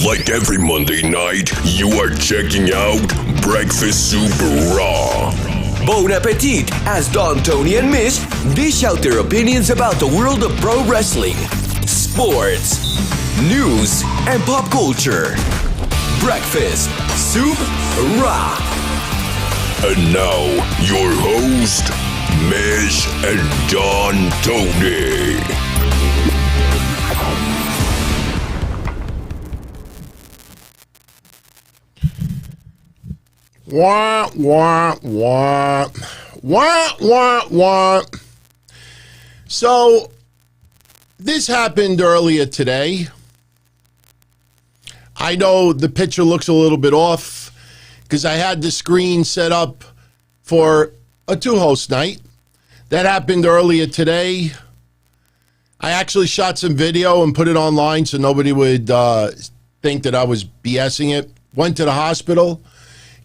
Like every Monday night, you are checking out Breakfast Super Raw. Bon appetit, as Don, Tony, and Mish dish out their opinions about the world of pro wrestling, sports, news, and pop culture. Breakfast Super Raw. And now, your host, Mish and Don Tony. Wah, wah, wah. Wah, wah, wah. So, this happened earlier today. I know the picture looks a little bit off because I had the screen set up for a two-host night. That happened earlier today. I actually shot some video and put it online so nobody would think that I was BSing it. Went to the hospital.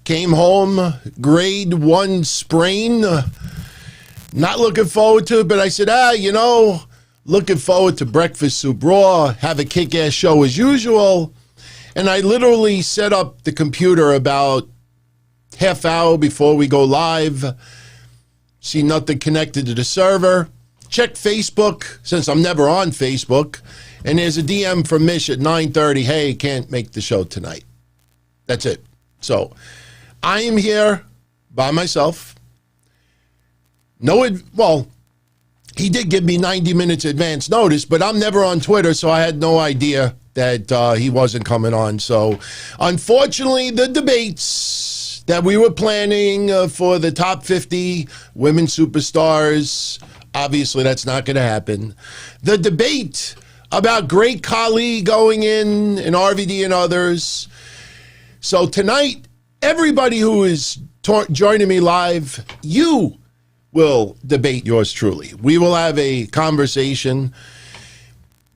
Came home, grade 1 sprain. Not looking forward to it, but I said, looking forward to Breakfast Soup Raw, have a kick-ass show as usual. And I literally set up the computer about half hour before we go live. See nothing connected to the server. Check Facebook, since I'm never on Facebook. And there's a DM from Mish at 9:30. Hey, can't make the show tonight. That's it. So I am here by myself. He did give me 90 minutes advance notice, but I'm never on Twitter, so I had no idea that he wasn't coming on. So, unfortunately, the debates that we were planning for the top 50 women superstars, obviously that's not going to happen. The debate about Great Khali going in and RVD and others. So tonight, everybody who is joining me live, you will debate yours truly. We will have a conversation.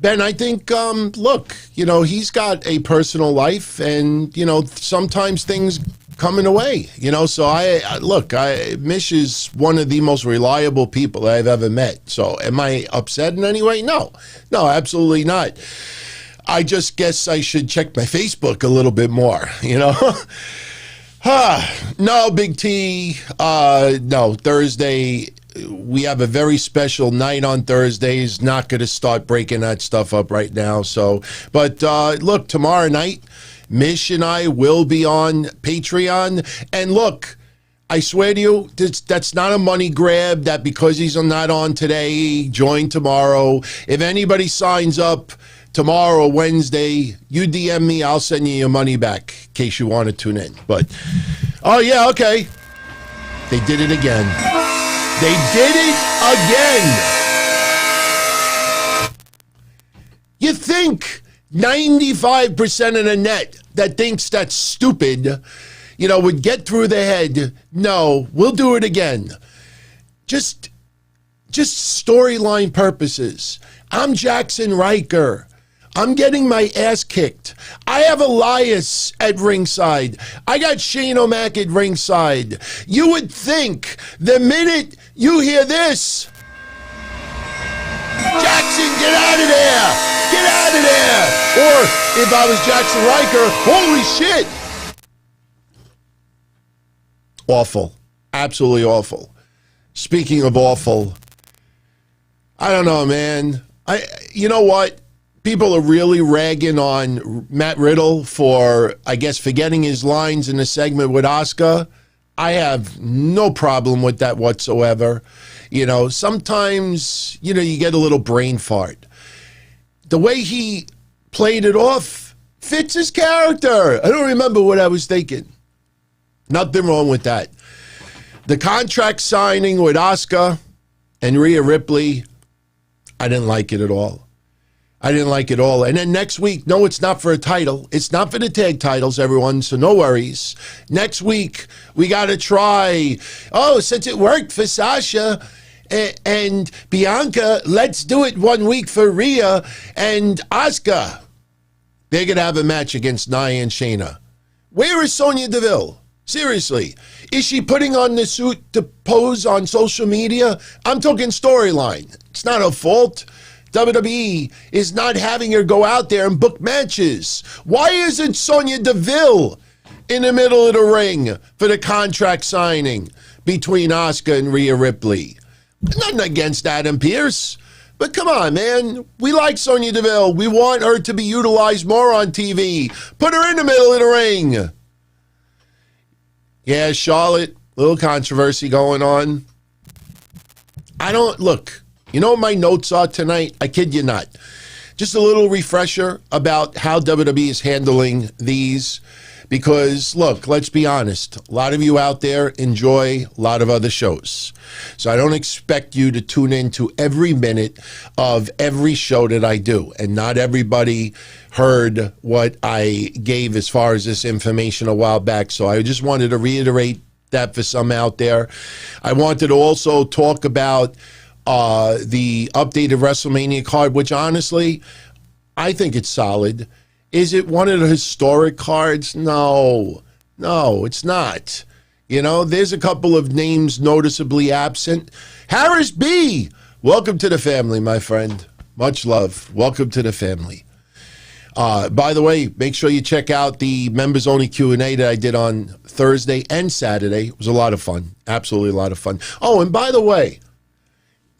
Ben, I think, he's got a personal life and, sometimes things come in the way, so Mish is one of the most reliable people I've ever met. So am I upset in any way? No, absolutely not. I just guess I should check my Facebook a little bit more, No, Big T. No, Thursday. We have a very special night on Thursdays. Not going to start breaking that stuff up right now. So, but look, tomorrow night, Mish and I will be on Patreon. And look, I swear to you, that's not a money grab. That because he's not on today, join tomorrow. If anybody signs up tomorrow, Wednesday, you DM me, I'll send you your money back in case you want to tune in. But, oh yeah, okay. They did it again. They did it again. You think 95% of the net that thinks that's stupid, would get through their head, no, we'll do it again. Just storyline purposes. I'm Jaxson Ryker. I'm getting my ass kicked. I have Elias at ringside. I got Shane O'Mac at ringside. You would think the minute you hear this, Jaxson, get out of there! Get out of there! Or if I was Jaxson Ryker, holy shit! Awful. Absolutely awful. Speaking of awful, I don't know, man. You know what? People are really ragging on Matt Riddle for, I guess, forgetting his lines in the segment with Asuka. I have no problem with that whatsoever. Sometimes, you get a little brain fart. The way he played it off fits his character. I don't remember what I was thinking. Nothing wrong with that. The contract signing with Asuka and Rhea Ripley, I didn't like it at all. And then next week, no, it's not for a title. It's not for the tag titles, everyone, so no worries. Next week, we got to try, since it worked for Sasha and Bianca, let's do it 1 week for Rhea and Asuka. They're going to have a match against Nia and Shayna. Where is Sonya Deville? Seriously. Is she putting on the suit to pose on social media? I'm talking storyline. It's not her fault. WWE is not having her go out there and book matches. Why isn't Sonya Deville in the middle of the ring for the contract signing between Asuka and Rhea Ripley? Nothing against Adam Pearce, but come on, man. We like Sonya Deville. We want her to be utilized more on TV. Put her in the middle of the ring. Yeah, Charlotte, little controversy going on. Look, you know what my notes are tonight? I kid you not. Just a little refresher about how WWE is handling these. Because, look, let's be honest. A lot of you out there enjoy a lot of other shows. So I don't expect you to tune into every minute of every show that I do. And not everybody heard what I gave as far as this information a while back. So I just wanted to reiterate that for some out there. I wanted to also talk about the updated WrestleMania card, which honestly, I think it's solid. Is it one of the historic cards? No, it's not. You know, there's a couple of names noticeably absent. Harris B., welcome to the family, my friend. Much love. Welcome to the family. By the way, make sure you check out the members-only Q&A that I did on Thursday and Saturday. It was a lot of fun. Absolutely a lot of fun. Oh, and by the way,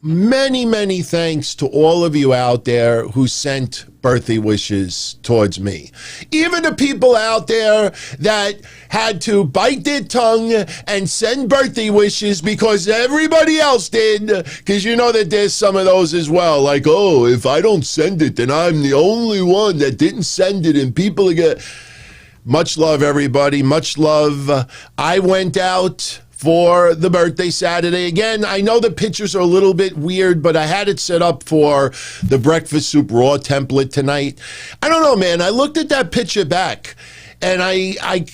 many, many thanks to all of you out there who sent birthday wishes towards me. Even the people out there that had to bite their tongue and send birthday wishes because everybody else did, because you know that there's some of those as well. Like, oh, if I don't send it, then I'm the only one that didn't send it, and people are going to... Much love, everybody. Much love. I went out for the birthday Saturday. Again, I know the pictures are a little bit weird, but I had it set up for the Breakfast Soup Raw template tonight. I don't know, man. I looked at that picture back, and I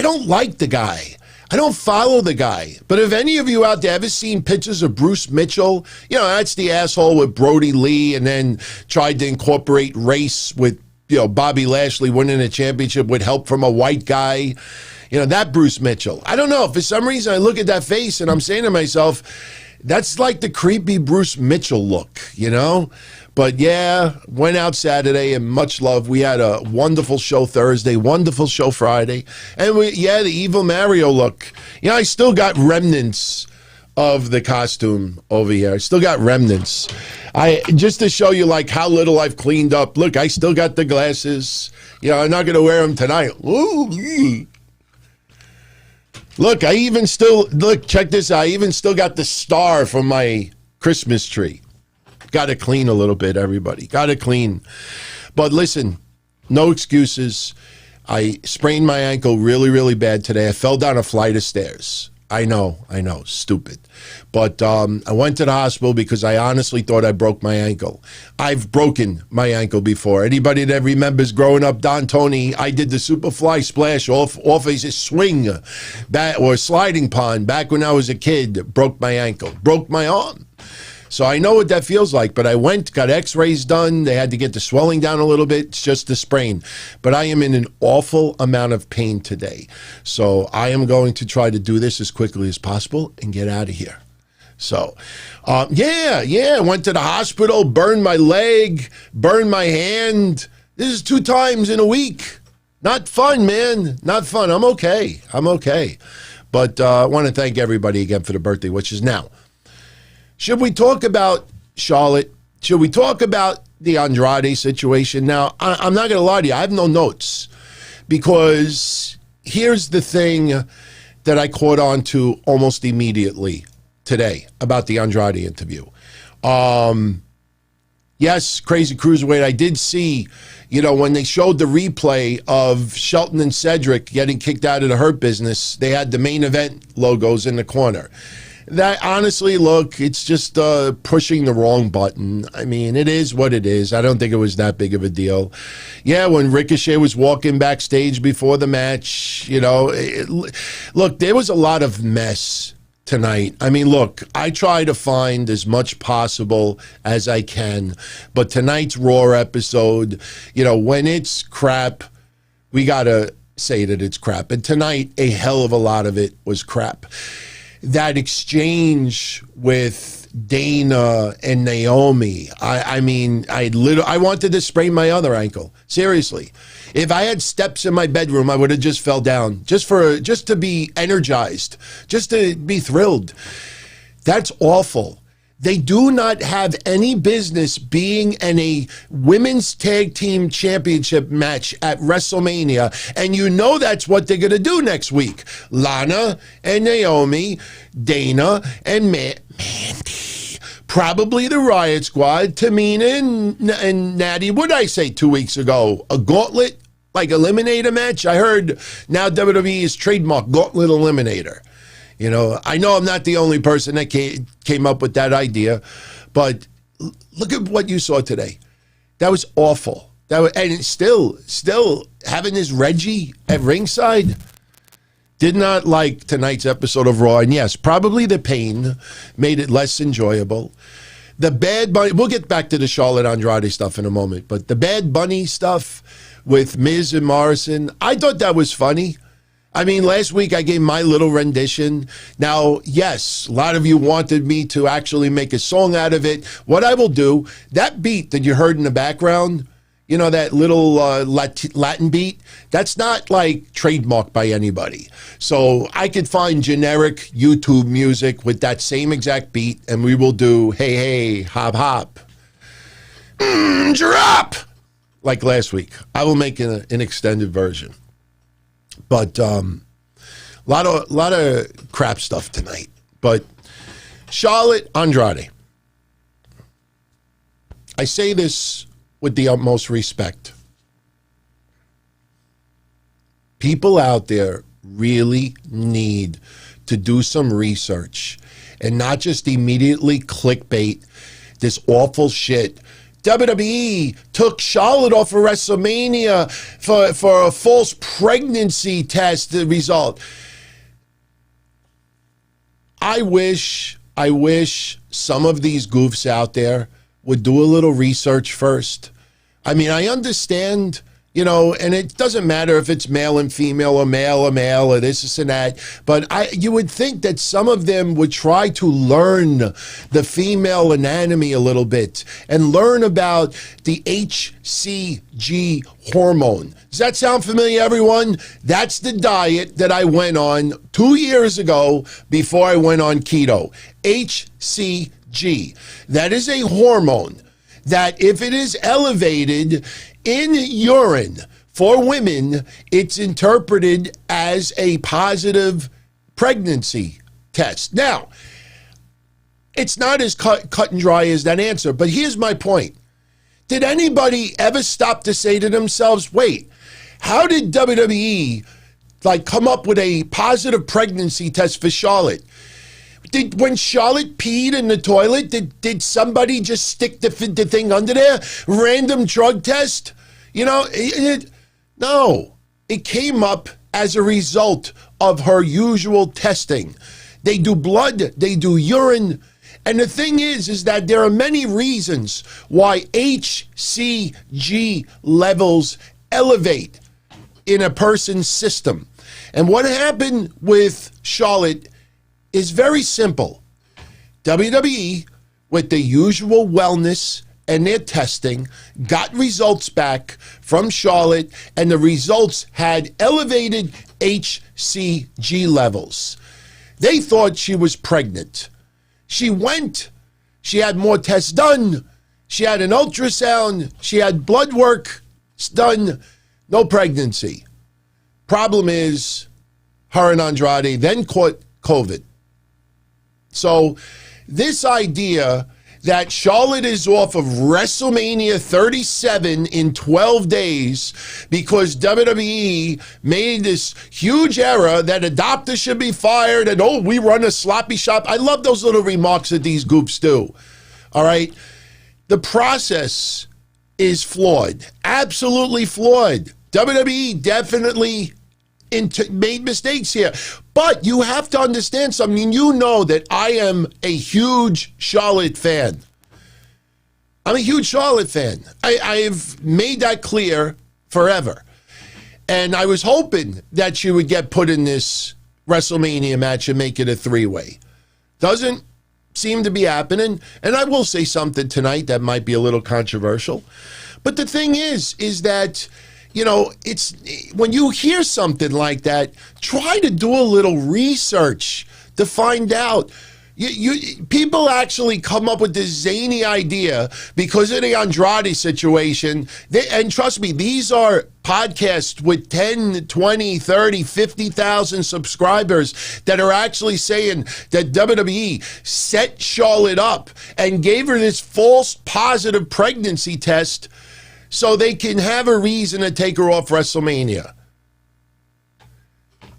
don't like the guy. I don't follow the guy. But if any of you out there ever seen pictures of Bruce Mitchell, you know, that's the asshole with Brody Lee and then tried to incorporate race with, you know, Bobby Lashley winning a championship with help from a white guy. You know, that Bruce Mitchell. I don't know. For some reason, I look at that face and I'm saying to myself, that's like the creepy Bruce Mitchell look, you know? But yeah, went out Saturday and much love. We had a wonderful show Thursday, wonderful show Friday. And the evil Mario look. You know, I still got remnants of the costume over here. I still got remnants. Just to show you like how little I've cleaned up. Look, I still got the glasses. You know, I'm not going to wear them tonight. Ooh. Look, check this out. I even still got the star from my Christmas tree. Got to clean a little bit, everybody. Got to clean. But listen, no excuses. I sprained my ankle really, really bad today. I fell down a flight of stairs. I know, stupid. But I went to the hospital because I honestly thought I broke my ankle. I've broken my ankle before. Anybody that remembers growing up, Don Tony, I did the Superfly splash off a swing or sliding pond back when I was a kid. Broke my ankle, broke my arm. So I know what that feels like, but I went, got x-rays done. They had to get the swelling down a little bit. It's just a sprain. But I am in an awful amount of pain today. So I am going to try to do this as quickly as possible and get out of here. So, I went to the hospital, burned my leg, burned my hand. This is 2 times in a week. Not fun, man. Not fun. I'm okay. But I want to thank everybody again for the birthday wishes. Now, should we talk about Charlotte? Should we talk about the Andrade situation? Now, I'm not going to lie to you. I have no notes because here's the thing that I caught on to almost immediately today about the Andrade interview. Yes, Crazy Cruiserweight. I did see, you know, when they showed the replay of Shelton and Cedric getting kicked out of the Hurt Business, they had the main event logos in the corner. That, honestly, look, it's just pushing the wrong button. I mean, it is what it is. I don't think it was that big of a deal. Yeah, when Ricochet was walking backstage before the match, you know, look, there was a lot of mess tonight. I mean, look, I try to find as much possible as I can, but tonight's Raw episode, you know, when it's crap, we got to say that it's crap. And tonight, a hell of a lot of it was crap. That exchange with Dana and Naomi. I mean, I wanted to sprain my other ankle. Seriously. If I had steps in my bedroom, I would have just fell down just to be energized, just to be thrilled. That's awful. They do not have any business being in a women's tag team championship match at WrestleMania. And you know that's what they're going to do next week. Lana and Naomi, Dana and Mandy. Probably the Riot Squad, Tamina and Natty. What did I say 2 weeks ago? A gauntlet? Like eliminator match? I heard now WWE is trademark gauntlet eliminator. You know, I know I'm not the only person that came up with that idea, but look at what you saw today. That was awful. And still having this Reggie at ringside. Did not like tonight's episode of Raw, and yes, probably the pain made it less enjoyable. The Bad Bunny, we'll get back to the Charlotte Andrade stuff in a moment, but the Bad Bunny stuff with Miz and Morrison, I thought that was funny. I mean, last week I gave my little rendition. Now, yes, a lot of you wanted me to actually make a song out of it. What I will do, that beat that you heard in the background, you know, that little Latin beat, that's not like trademarked by anybody. So I could find generic YouTube music with that same exact beat, and we will do hey, hey, hop, hop, drop, like last week. I will make an extended version. But lot of crap stuff tonight. But Charlotte Andrade. I say this with the utmost respect. People out there really need to do some research and not just immediately clickbait this awful shit. WWE took Charlotte off of WrestleMania for a false pregnancy test, the result. I wish some of these goofs out there would do a little research first. I mean, I understand, you know, and it doesn't matter if it's male and female or male or this and that, but you would think that some of them would try to learn the female anatomy a little bit and learn about the HCG hormone. Does that sound familiar, everyone? That's the diet that I went on 2 years ago before I went on keto. HCG. That is a hormone that if it is elevated in urine for women, it's interpreted as a positive pregnancy test. Now, it's not as cut and dry as that answer, but here's my point. Did anybody ever stop to say to themselves, wait, how did WWE come up with a positive pregnancy test for Charlotte? When Charlotte peed in the toilet, did somebody just stick the thing under there? Random drug test? You know, no. It came up as a result of her usual testing. They do blood, they do urine. And the thing is that there are many reasons why HCG levels elevate in a person's system. And what happened with Charlotte is very simple. WWE, with the usual wellness and their testing, got results back from Charlotte, and the results had elevated HCG levels. They thought she was pregnant. She had more tests done, she had an ultrasound, she had blood work done, no pregnancy. Problem is, her and Andrade then caught COVID. So this idea that Charlotte is off of WrestleMania 37 in 12 days because WWE made this huge error that a doctor should be fired and, oh, we run a sloppy shop. I love those little remarks that these goofs do. All right? The process is flawed. Absolutely flawed. WWE definitely made mistakes here. But you have to understand something. You know that I am a huge Charlotte fan. I'm a huge Charlotte fan. I've made that clear forever. And I was hoping that she would get put in this WrestleMania match and make it a three-way. Doesn't seem to be happening. And I will say something tonight that might be a little controversial. But the thing is that, you know, it's when you hear something like that, try to do a little research to find out. People actually come up with this zany idea because of the Andrade situation. And trust me, these are podcasts with 10, 20, 30, 50,000 subscribers that are actually saying that WWE set Charlotte up and gave her this false positive pregnancy test so they can have a reason to take her off WrestleMania.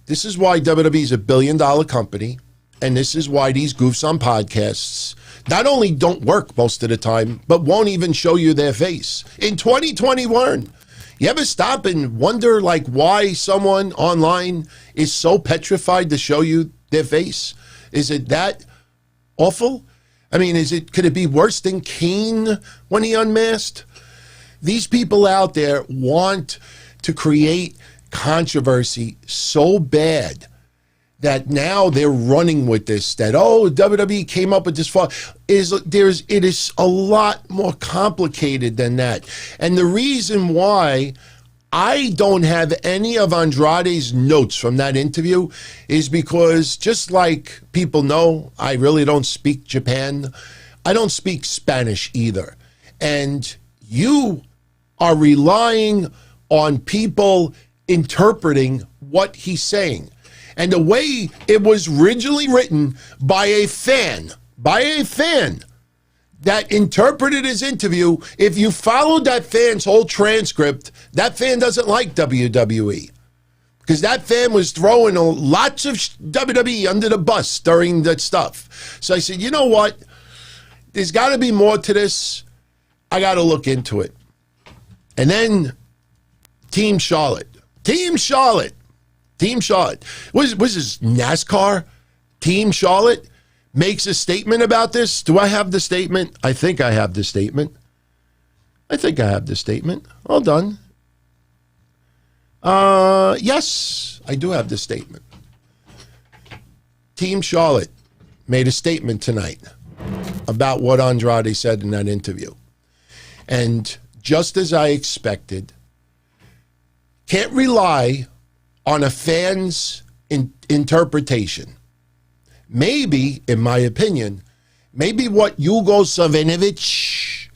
This is why WWE is $1 billion company. And this is why these goofs on podcasts not only don't work most of the time, but won't even show you their face. In 2021, you ever stop and wonder like why someone online is so petrified to show you their face? Is it that awful? I mean, could it be worse than Kane when he unmasked? These people out there want to create controversy so bad that now they're running with this, that, oh, WWE came up with this fall. It is a lot more complicated than that. And the reason why I don't have any of Andrade's notes from that interview is because, just like people know, I really don't speak Japan. I don't speak Spanish either. And you are relying on people interpreting what he's saying. And the way it was originally written by a fan that interpreted his interview, if you followed that fan's whole transcript, that fan doesn't like WWE. Because that fan was throwing lots of WWE under the bus during that stuff. So I said, you know what? There's got to be more to this. I got to look into it. And then Team Charlotte. Was this NASCAR? Team Charlotte makes a statement about this. Do I have the statement? I think I have the statement. All done. Yes, I do have the statement. Team Charlotte made a statement tonight about what Andrade said in that interview. And just as I expected, can't rely on a fan's interpretation. Maybe, in my opinion, maybe what Hugo Savinovich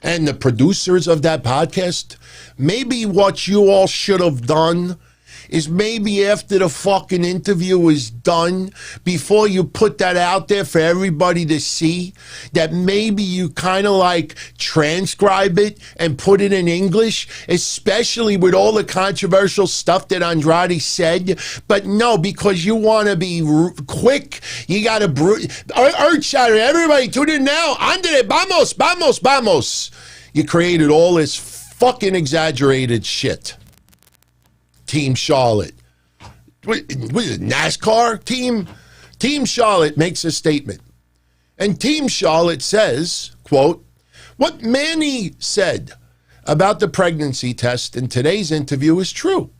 and the producers of that podcast, maybe what you all should have done is maybe after the fucking interview is done, before you put that out there for everybody to see, that maybe you kind of like transcribe it and put it in English, especially with all the controversial stuff that Andrade said. But no, because you want to be quick, you got to earth-shatter. Everybody tune in now. Andre, vamos. You created all this fucking exaggerated shit. Team Charlotte. What is it, NASCAR? Team Charlotte makes a statement. And Team Charlotte says, quote, what Manny said about the pregnancy test in today's interview is true.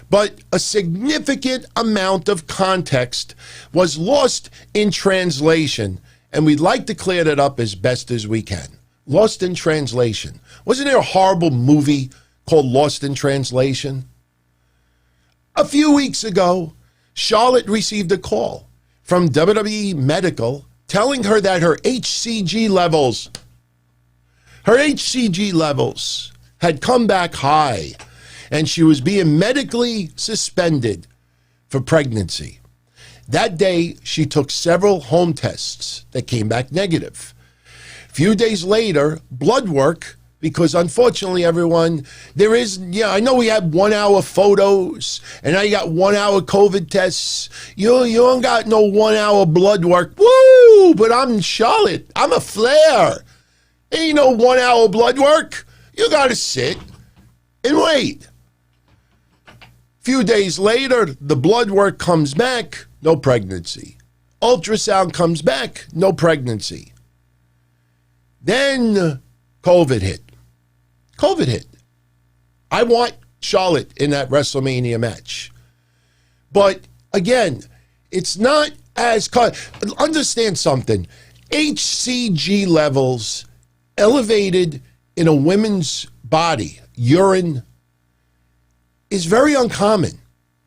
But a significant amount of context was lost in translation, and we'd like to clear that up as best as we can. Lost in translation. Wasn't there a horrible movie called Lost in Translation? A few weeks ago, Charlotte received a call from WWE Medical telling her that her HCG levels had come back high and she was being medically suspended for pregnancy. That day, she took several home tests that came back negative. A few days later, blood work, because unfortunately, everyone, I know we have 1 hour photos, and now you got 1 hour COVID tests. You don't got no 1 hour blood work. Woo! But I'm Charlotte. I'm a Flair. Ain't no 1 hour blood work. You got to sit and wait. Few days later, the blood work comes back, no pregnancy. Ultrasound comes back, no pregnancy. Then COVID hit. I want Charlotte in that WrestleMania match. But again, it's not as... Understand something. HCG levels elevated in a woman's body, urine, is very uncommon.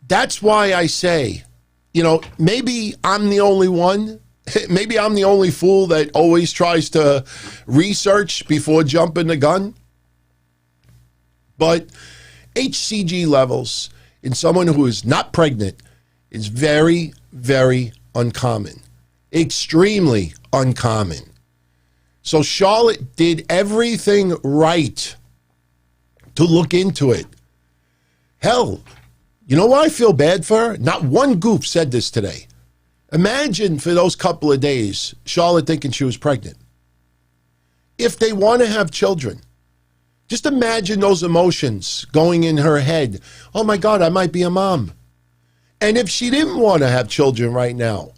That's why I say, maybe I'm the only one. Maybe I'm the only fool that always tries to research before jumping the gun. But HCG levels in someone who is not pregnant is very, very uncommon. Extremely uncommon. So Charlotte did everything right to look into it. Hell, you know what I feel bad for her? Not one goof said this today. Imagine for those couple of days, Charlotte thinking she was pregnant. If they want to have children, just imagine those emotions going in her head. Oh my God, I might be a mom. And if she didn't want to have children right now,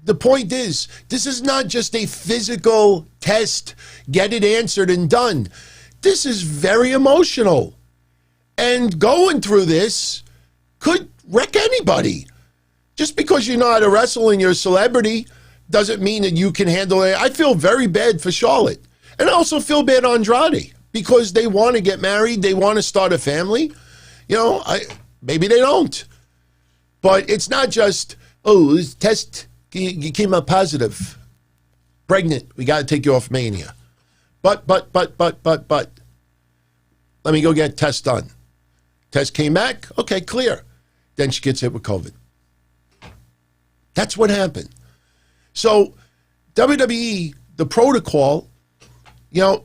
the point is, this is not just a physical test, get it answered and done. This is very emotional. And going through this could wreck anybody. Just because you know how to wrestle and you're a celebrity doesn't mean that you can handle it. I feel very bad for Charlotte. And I also feel bad Andrade because they want to get married. They want to start a family. Maybe they don't. But it's not just, this test, you came up positive. Pregnant. We got to take you off Mania. But. Let me go get test done. Test came back. Okay, clear. Then she gets hit with COVID. That's what happened. So WWE, the protocol,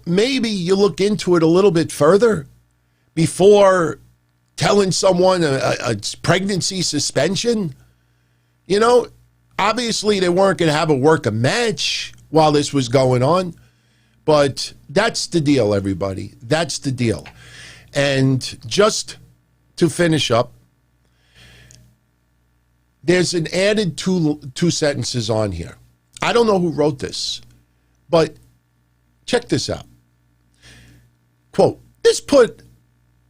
maybe you look into it a little bit further before telling someone a pregnancy suspension. Obviously they weren't going to have a match while this was going on. But that's the deal, everybody. That's the deal. And just to finish up, there's an added two sentences on here. I don't know who wrote this, but check this out. Quote, this put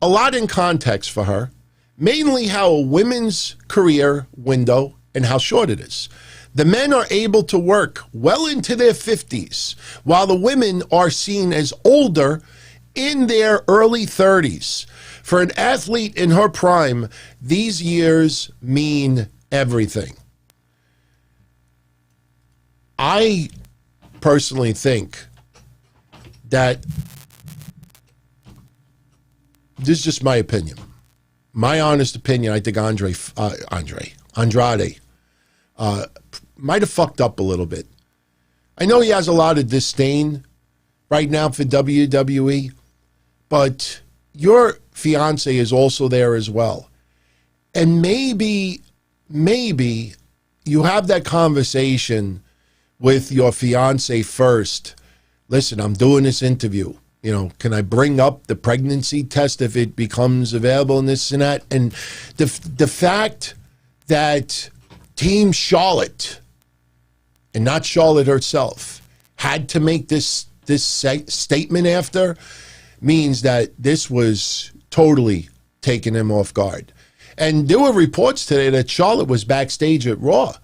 a lot in context for her, mainly how a women's career window and how short it is. The men are able to work well into their 50s, while the women are seen as older in their early 30s. For an athlete in her prime, these years mean everything. I personally think that this is just my opinion. My honest opinion, I think Andrade might have fucked up a little bit. I know he has a lot of disdain right now for WWE, but your fiance is also there as well. And maybe you have that conversation with your fiance first. Listen, I'm doing this interview. Can I bring up the pregnancy test if it becomes available and this and that? And the fact that Team Charlotte, and not Charlotte herself, had to make this statement after means that this was totally taking him off guard. And there were reports today that Charlotte was backstage at Raw.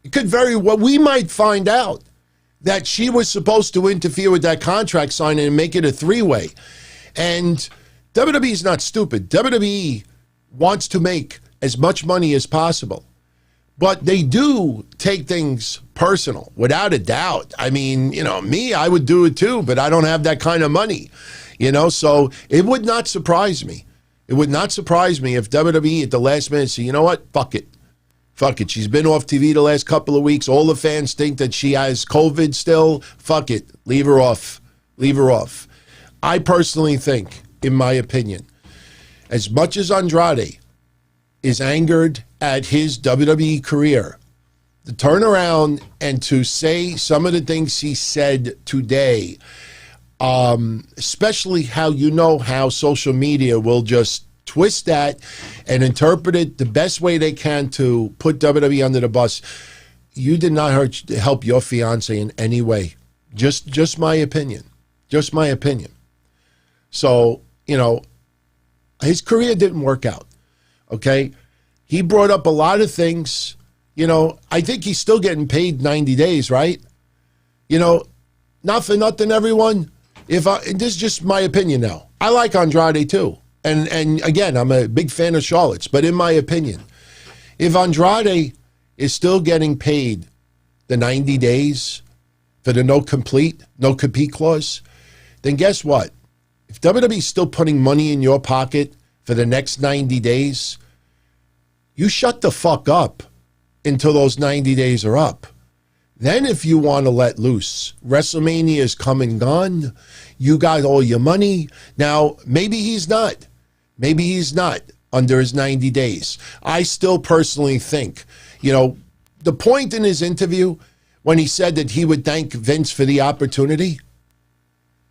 It could very well, we might find out that she was supposed to interfere with that contract signing and make it a three-way. And WWE is not stupid. WWE wants to make as much money as possible. But they do take things personal, without a doubt. I mean, me, I would do it too, but I don't have that kind of money. So it would not surprise me. It would not surprise me if WWE at the last minute said, you know what, fuck it. Fuck it. She's been off TV the last couple of weeks. All the fans think that she has COVID still. Fuck it. Leave her off. Leave her off. I personally think, in my opinion, as much as Andrade is angered at his WWE career, to turn around and to say some of the things he said today, especially how social media will just twist that and interpret it the best way they can to put WWE under the bus. You did not help your fiance in any way. Just my opinion. Just my opinion. So, his career didn't work out. Okay? He brought up a lot of things I think he's still getting paid 90 days, right? Not for nothing, everyone. And this is just my opinion now. I like Andrade too. And again, I'm a big fan of Charlotte's, but in my opinion, if Andrade is still getting paid the 90 days for the no compete clause, then guess what? If WWE's still putting money in your pocket for the next 90 days, you shut the fuck up until those 90 days are up. Then if you want to let loose, WrestleMania is come and gone. You got all your money. Now, maybe he's not. Maybe he's not under his 90 days. I still personally think, the point in his interview when he said that he would thank Vince for the opportunity.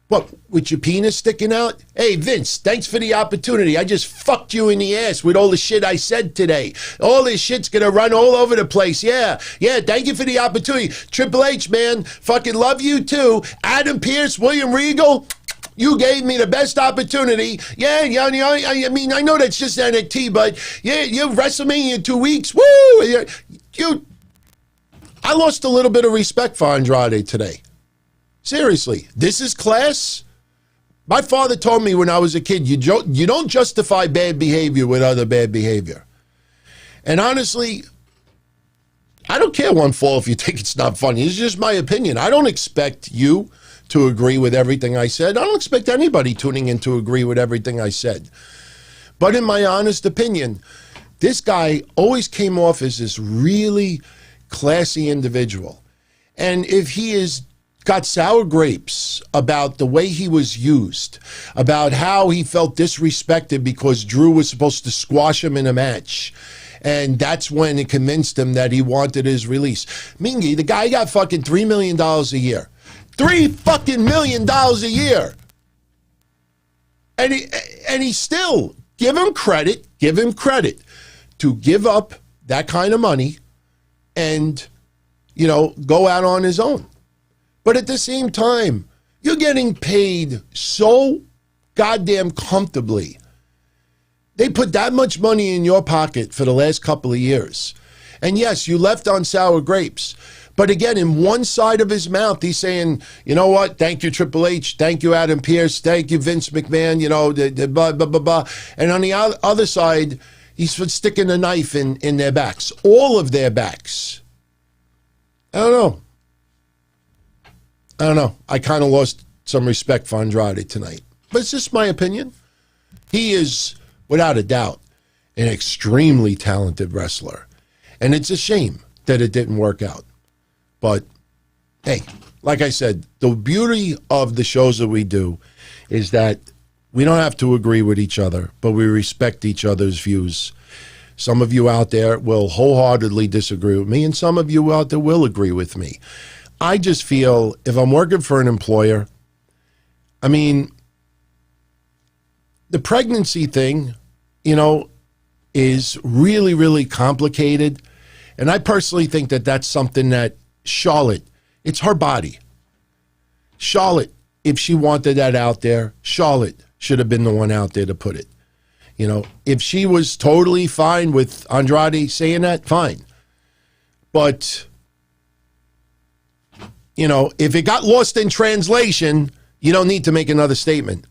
What, with your penis sticking out? Hey, Vince, thanks for the opportunity. I just fucked you in the ass with all the shit I said today. All this shit's going to run all over the place. Yeah, thank you for the opportunity. Triple H, man, fucking love you too. Adam Pearce, William Regal, you gave me the best opportunity. Yeah, I mean, I know that's just NXT, but yeah, you WrestleMania in 2 weeks. Woo! I lost a little bit of respect for Andrade today. Seriously, this is class. My father told me when I was a kid, you don't justify bad behavior with other bad behavior. And honestly, I don't care one fall if you think it's not funny. It's just my opinion. I don't expect you to agree with everything I said. I don't expect anybody tuning in to agree with everything I said. But in my honest opinion, this guy always came off as this really classy individual. And if he is got sour grapes about the way he was used, about how he felt disrespected because Drew was supposed to squash him in a match, and that's when it convinced him that he wanted his release. Mingy, the guy got fucking $3 million a year. $3 million a year. And he still, give him credit to give up that kind of money and, go out on his own. But at the same time, you're getting paid so goddamn comfortably. They put that much money in your pocket for the last couple of years. And yes, you left on sour grapes. But again, in one side of his mouth, he's saying, you know what? Thank you, Triple H. Thank you, Adam Pearce. Thank you, Vince McMahon. Blah, blah, blah, blah. And on the other side, he's sticking a knife in their backs. All of their backs. I don't know. I kind of lost some respect for Andrade tonight. But it's just my opinion. He is, without a doubt, an extremely talented wrestler. And it's a shame that it didn't work out. But, hey, like I said, the beauty of the shows that we do is that we don't have to agree with each other, but we respect each other's views. Some of you out there will wholeheartedly disagree with me, and some of you out there will agree with me. I just feel if I'm working for an employer, I mean, the pregnancy thing, is really, really complicated. And I personally think that that's something that Charlotte, it's her body. Charlotte, if she wanted that out there, Charlotte should have been the one out there to put it. If she was totally fine with Andrade saying that, fine. But if it got lost in translation, you don't need to make another statement.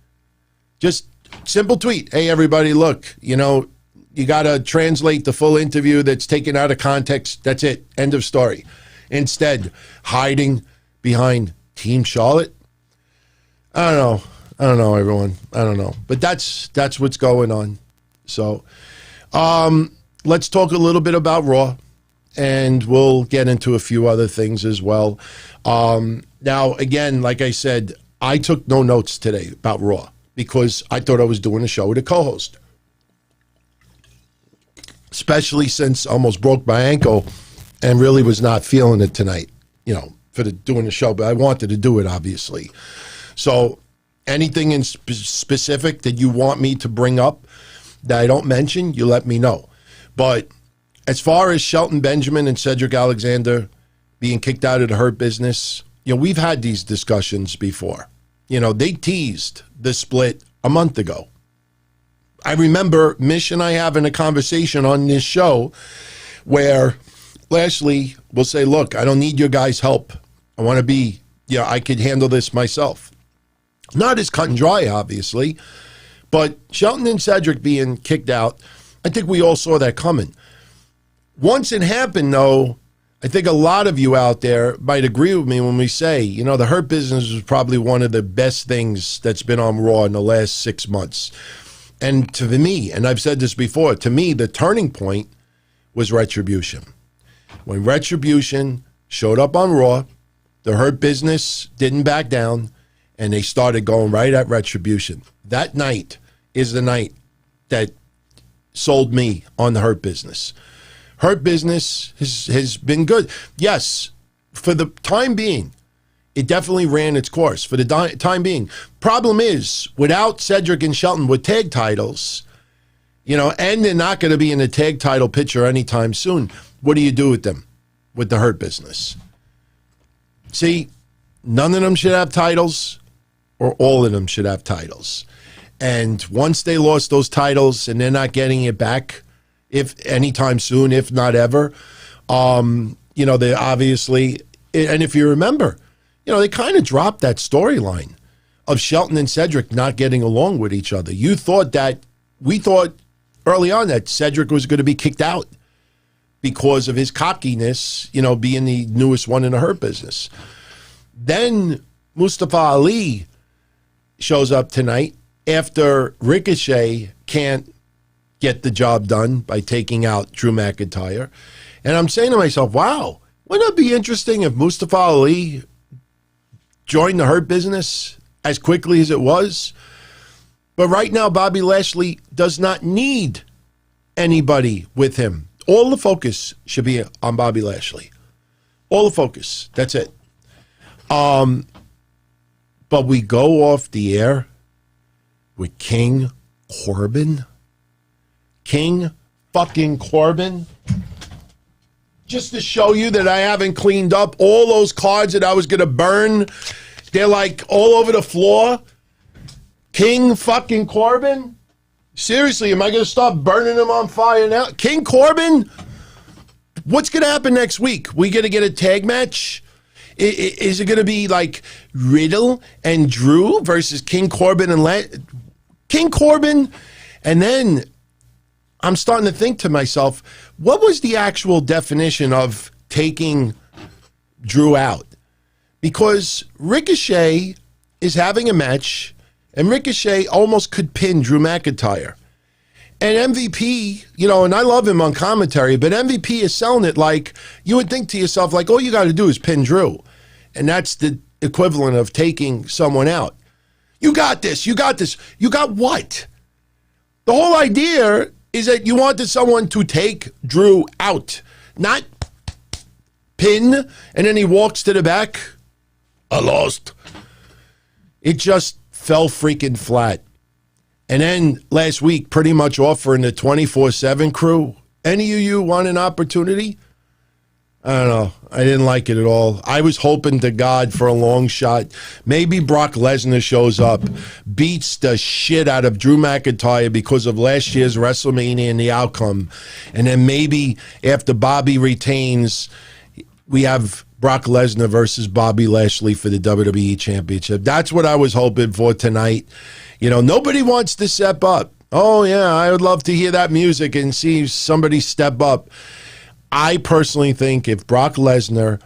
Just simple tweet. Hey, everybody, look, you got to translate the full interview that's taken out of context. That's it. End of story. Instead, hiding behind Team Charlotte. I don't know, everyone. I don't know. But that's what's going on. So let's talk a little bit about Raw. And we'll get into a few other things as well. Now, again, like I said, I took no notes today about Raw because I thought I was doing a show with a co-host. Especially since I almost broke my ankle and really was not feeling it tonight, for doing the show. But I wanted to do it, obviously. So anything in specific that you want me to bring up that I don't mention, you let me know. But as far as Shelton Benjamin and Cedric Alexander being kicked out of the Hurt Business, we've had these discussions before. They teased the split a month ago. I remember Mish and I having a conversation on this show where Lashley will say, look, I don't need your guys' help. I want to be, I could handle this myself. Not as cut and dry, obviously, but Shelton and Cedric being kicked out, I think we all saw that coming. Once it happened, though, I think a lot of you out there might agree with me when we say, the Hurt Business was probably one of the best things that's been on Raw in the last 6 months. And to me, and I've said this before, to me, the turning point was Retribution. When Retribution showed up on Raw, the Hurt Business didn't back down, and they started going right at Retribution. That night is the night that sold me on the Hurt Business. Hurt Business has been good. Yes, for the time being, it definitely ran its course for the time being. Problem is, without Cedric and Shelton with tag titles, and they're not going to be in the tag title picture anytime soon, what do you do with them, with the Hurt Business? See, none of them should have titles, or all of them should have titles. And once they lost those titles and they're not getting it back, if anytime soon, if not ever, they obviously, and if you remember, they kind of dropped that storyline of Shelton and Cedric not getting along with each other. We thought early on that Cedric was going to be kicked out because of his cockiness, being the newest one in the Hurt Business. Then Mustafa Ali shows up tonight after Ricochet can't get the job done by taking out Drew McIntyre. And I'm saying to myself, wow, wouldn't it be interesting if Mustafa Ali joined the Hurt Business as quickly as it was? But right now, Bobby Lashley does not need anybody with him. All the focus should be on Bobby Lashley. All the focus. That's it. But we go off the air with King Corbin. King fucking Corbin. Just to show you that I haven't cleaned up all those cards that I was going to burn. They're like all over the floor. King fucking Corbin? Seriously, am I going to start burning them on fire now? King Corbin? What's going to happen next week? We going to get a tag match? Is it going to be like Riddle and Drew versus King Corbin and King Corbin? And then I'm starting to think to myself, what was the actual definition of taking Drew out? Because Ricochet is having a match, and Ricochet almost could pin Drew McIntyre. And MVP, and I love him on commentary, but MVP is selling it like you would think to yourself, like, all you got to do is pin Drew. And that's the equivalent of taking someone out. You got this. You got this. You got what? The whole idea is that you wanted someone to take Drew out, not pin, and then he walks to the back. I lost. It just fell freaking flat. And then last week, pretty much offering the 24/7 crew. Any of you want an opportunity? I don't know. I didn't like it at all. I was hoping to God for a long shot. Maybe Brock Lesnar shows up, beats the shit out of Drew McIntyre because of last year's WrestleMania and the outcome. And then maybe after Bobby retains, we have Brock Lesnar versus Bobby Lashley for the WWE Championship. That's what I was hoping for tonight. Nobody wants to step up. Oh, yeah, I would love to hear that music and see somebody step up. I personally think if Brock Lesnar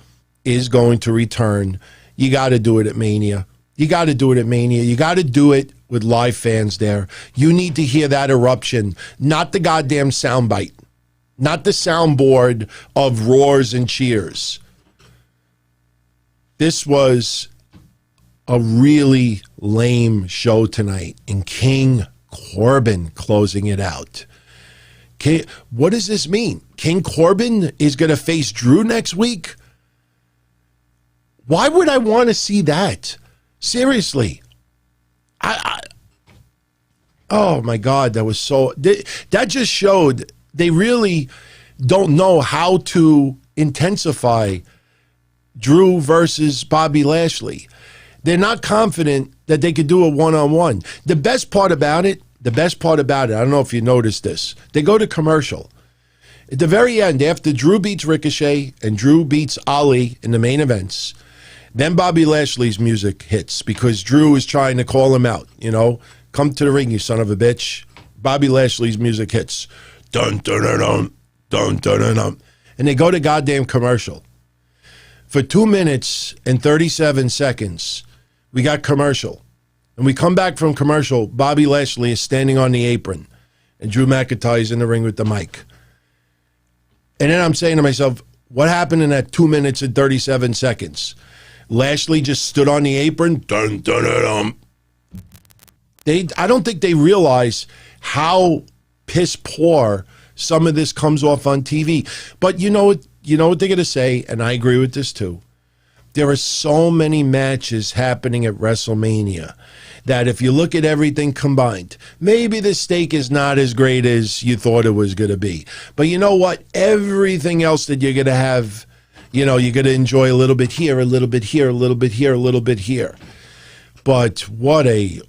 is going to return, you got to do it at Mania. You got to do it at Mania. You got to do it with live fans there. You need to hear that eruption, not the goddamn soundbite, not the soundboard of roars and cheers. This was a really lame show tonight, and King Corbin closing it out. What does this mean? King Corbin is going to face Drew next week? Why would I want to see that? Seriously. Oh my God, that was so... That just showed they really don't know how to intensify Drew versus Bobby Lashley. They're not confident that they could do a one-on-one. The best part about it, I don't know if you noticed this, they go to commercial. At the very end, after Drew beats Ricochet and Drew beats Ali in the main events, then Bobby Lashley's music hits because Drew is trying to call him out. Come to the ring, you son of a bitch. Bobby Lashley's music hits. Dun, dun, dun, dun, dun, dun, dun, dun. And they go to goddamn commercial. For 2 minutes and 37 seconds, we got commercial. And we come back from commercial, Bobby Lashley is standing on the apron, and Drew McIntyre is in the ring with the mic. And then I'm saying to myself, what happened in that 2 minutes and 37 seconds? Lashley just stood on the apron. Dun, dun, dun, dun. I don't think they realize how piss poor some of this comes off on TV. But you know what they're going to say, and I agree with this too. There are so many matches happening at WrestleMania that if you look at everything combined, maybe the steak is not as great as you thought it was going to be. But you know what? Everything else that you're going to have, you're going to enjoy a little bit here, a little bit here, a little bit here, a little bit here. But what a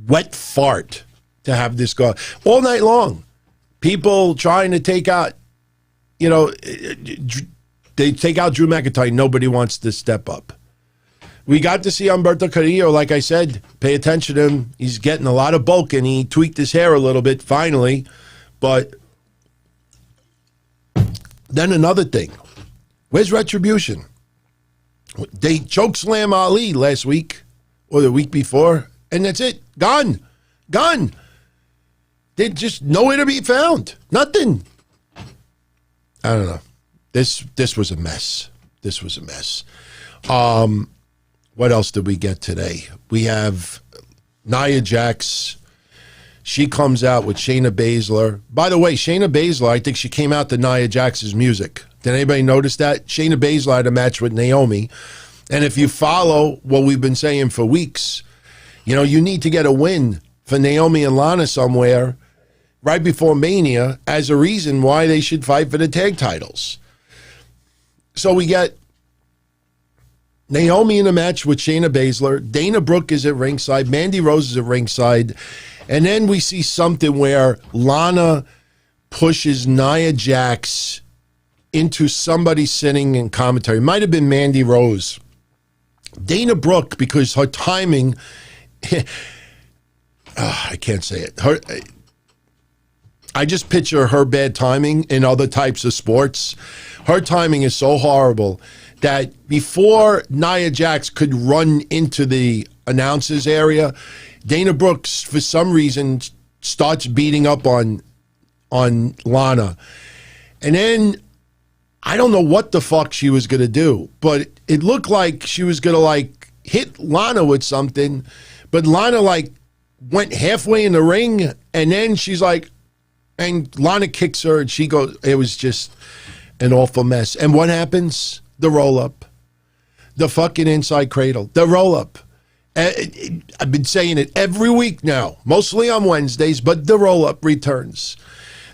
wet fart to have this go all night long. People trying to take out, they take out Drew McIntyre. Nobody wants to step up. We got to see Humberto Carrillo, like I said. Pay attention to him. He's getting a lot of bulk, and he tweaked his hair a little bit, finally. But then another thing. Where's Retribution? They chokeslam Ali last week, or the week before, and that's it. Gone. They're just nowhere to be found. Nothing. I don't know. This was a mess. What else did we get today? We have Nia Jax. She comes out with Shayna Baszler. By the way, Shayna Baszler, I think she came out to Nia Jax's music. Did anybody notice that? Shayna Baszler had a match with Naomi. And if you follow what we've been saying for weeks, you need to get a win for Naomi and Lana somewhere right before Mania as a reason why they should fight for the tag titles. So we get Naomi in a match with Shayna Baszler. Dana Brooke is at ringside. Mandy Rose is at ringside. And then we see something where Lana pushes Nia Jax into somebody sitting in commentary. It might have been Mandy Rose. Dana Brooke, because her timing, I can't say it. I just picture her bad timing in other types of sports. Her timing is so horrible that before Nia Jax could run into the announcers area, Dana Brooks, for some reason, starts beating up on Lana. And then I don't know what the fuck she was going to do, but it looked like she was going to hit Lana with something, but Lana went halfway in the ring, and then she's and Lana kicks her, and she goes, it was just an awful mess. And what happens? The roll-up. The fucking inside cradle. The roll-up. I've been saying it every week now, mostly on Wednesdays, but the roll-up returns.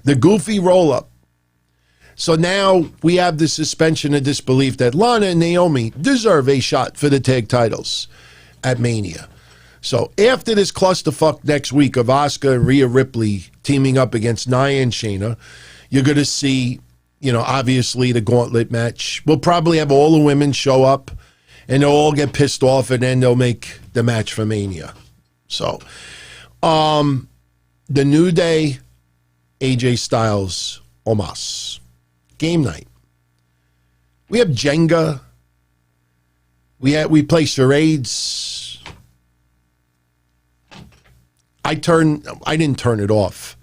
The goofy roll-up. So now we have the suspension of disbelief that Lana and Naomi deserve a shot for the tag titles at Mania. So after this clusterfuck next week of Asuka and Rhea Ripley teaming up against Nia and Shayna, you're going to see, obviously the gauntlet match. We'll probably have all the women show up, and they'll all get pissed off, and then they'll make the match for Mania. So, the New Day, AJ Styles, Omos. Game night. We have Jenga. We play charades. I didn't turn it off.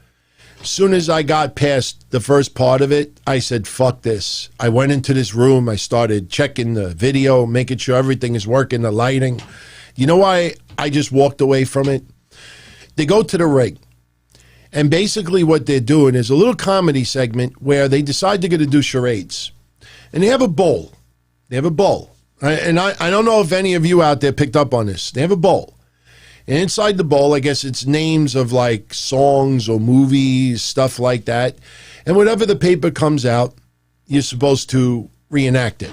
As soon as I got past the first part of it, I said, fuck this. I went into this room. I started checking the video, making sure everything is working, the lighting. You know why I just walked away from it? They go to the ring. And basically what they're doing is a little comedy segment where they decide they're going to do charades. And they have a bowl. They have a bowl. And I don't know if any of you out there picked up on this. They have a bowl. And inside the bowl, I guess it's names of songs or movies, stuff like that. And whatever the paper comes out, you're supposed to reenact it.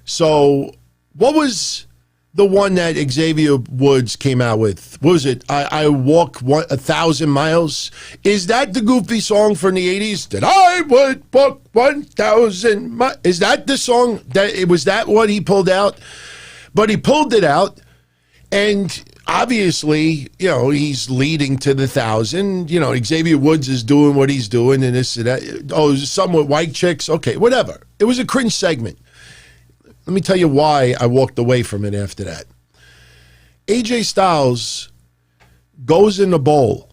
So what was the one that Xavier Woods came out with. What was it? I walk 1,000 miles. Is that the goofy song from the 80s? That I would walk 1,000 miles. Is that the song? Was that what he pulled out? But he pulled it out, and obviously, he's leading to the 1,000. Xavier Woods is doing what he's doing, and this and that. Oh, some with white chicks? Okay, whatever. It was a cringe segment. Let me tell you why I walked away from it after that. AJ Styles goes in the bowl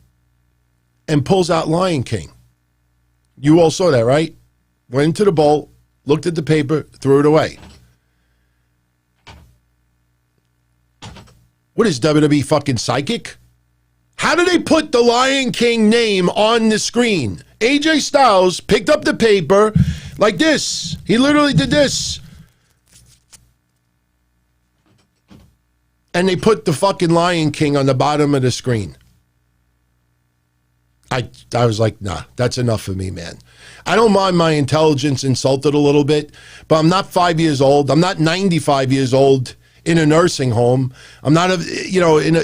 and pulls out Lion King. You all saw that, right? Went into the bowl, looked at the paper, threw it away. What is WWE fucking psychic? How do they put the Lion King name on the screen? AJ Styles picked up the paper like this. He literally did this. And they put the fucking Lion King on the bottom of the screen. I was like, nah, that's enough for me, man. I don't mind my intelligence insulted a little bit, but I'm not 5 years old. I'm not 95 years old in a nursing home. I'm not, and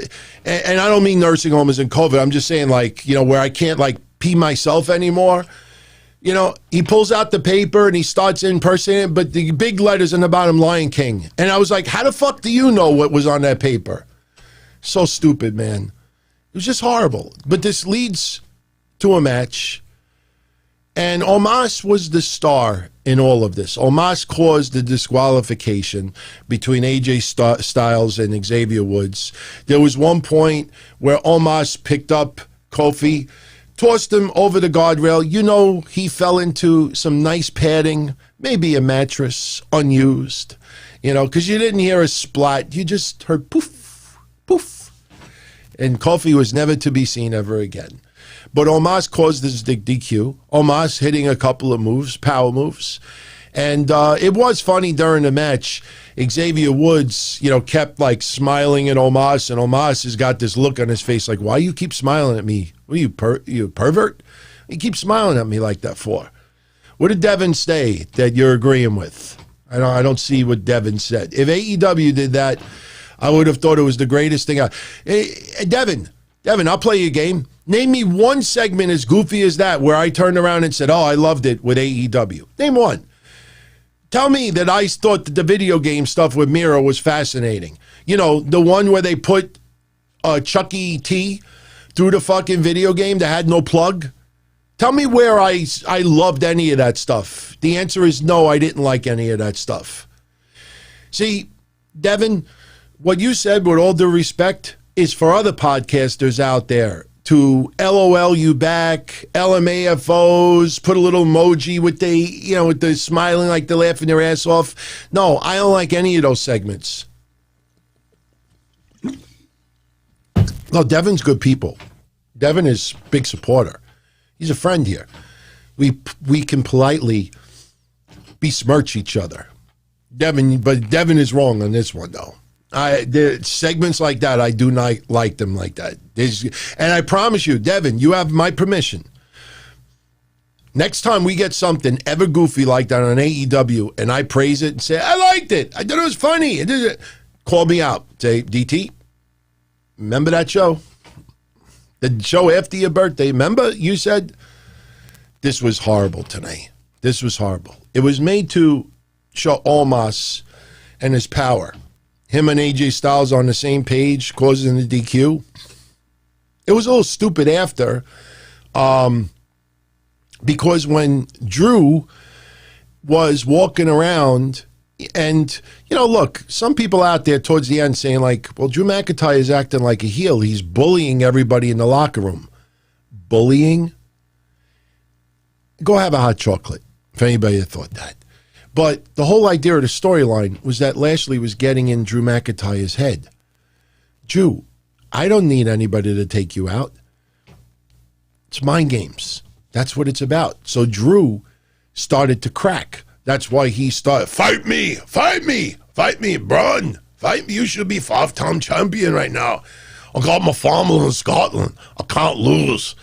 I don't mean nursing home as in COVID. I'm just saying where I can't pee myself anymore. He pulls out the paper and he starts impersonating, but the big letters in the bottom, Lion King. And I was like, how the fuck do you know what was on that paper? So stupid, man. It was just horrible. But this leads to a match. And Omos was the star in all of this. Omos caused the disqualification between AJ Styles and Xavier Woods. There was one point where Omos picked up Kofi, tossed him over the guardrail. He fell into some nice padding, maybe a mattress, unused, because you didn't hear a splat. You just heard poof, poof. And Kofi was never to be seen ever again. But Omos caused this DQ. Omos hitting a couple of moves, power moves. And it was funny during the match. Xavier Woods, kept smiling at Omos, and Omos has got this look on his face like, why you keep smiling at me? What are you a pervert? You keep smiling at me like that for? What did Devin say that you're agreeing with? I don't see what Devin said. If AEW did that, I would have thought it was the greatest thing. Devin, I'll play you a game. Name me one segment as goofy as that where I turned around and said, oh, I loved it with AEW. Name one. Tell me that I thought that the video game stuff with Miro was fascinating. The one where they put Chucky T through the fucking video game that had no plug. Tell me where I loved any of that stuff. The answer is no, I didn't like any of that stuff. See, Devin, what you said, with all due respect, is for other podcasters out there to LOL you back, LMAFOs, put a little emoji with the smiling like they're laughing their ass off. No, I don't like any of those segments. No, Devin's good people. Devin is a big supporter. He's a friend here. We can politely besmirch each other. But Devin is wrong on this one, though. Segments like that, I do not like them like that. And I promise you, Devin, you have my permission. Next time we get something ever goofy like that on AEW and I praise it and say, I liked it, I thought it was funny, call me out. Say, DT, remember that show? The show after your birthday, remember you said, this was horrible tonight. This was horrible. It was made to show Omos and his power. Him and AJ Styles on the same page, causing the DQ. It was a little stupid after, because when Drew was walking around, and, look, some people out there towards the end saying well, Drew McIntyre is acting like a heel. He's bullying everybody in the locker room. Bullying? Go have a hot chocolate, if anybody had thought that. But the whole idea of the storyline was that Lashley was getting in Drew McIntyre's head. Drew, I don't need anybody to take you out. It's mind games. That's what it's about. So Drew started to crack. That's why he started, fight me, Braun. Fight me. You should be 5-time champion right now. I got my family in Scotland. I can't lose.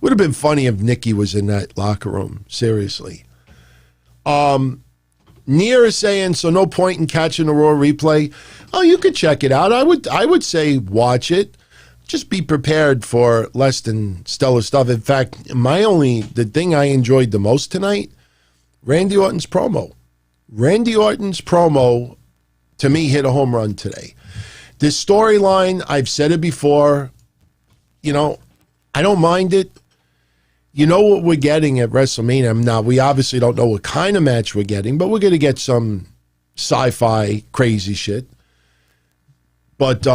Would have been funny if Nikki was in that locker room. Seriously. Near is saying, so no point in catching the Raw replay. Oh, you could check it out. I would say watch it. Just be prepared for less than stellar stuff. In fact, the thing I enjoyed the most tonight, Randy Orton's promo. Randy Orton's promo, to me, hit a home run today. This storyline, I've said it before, I don't mind it. You know what we're getting at WrestleMania. Now, we obviously don't know what kind of match we're getting, but we're going to get some sci-fi crazy shit. But,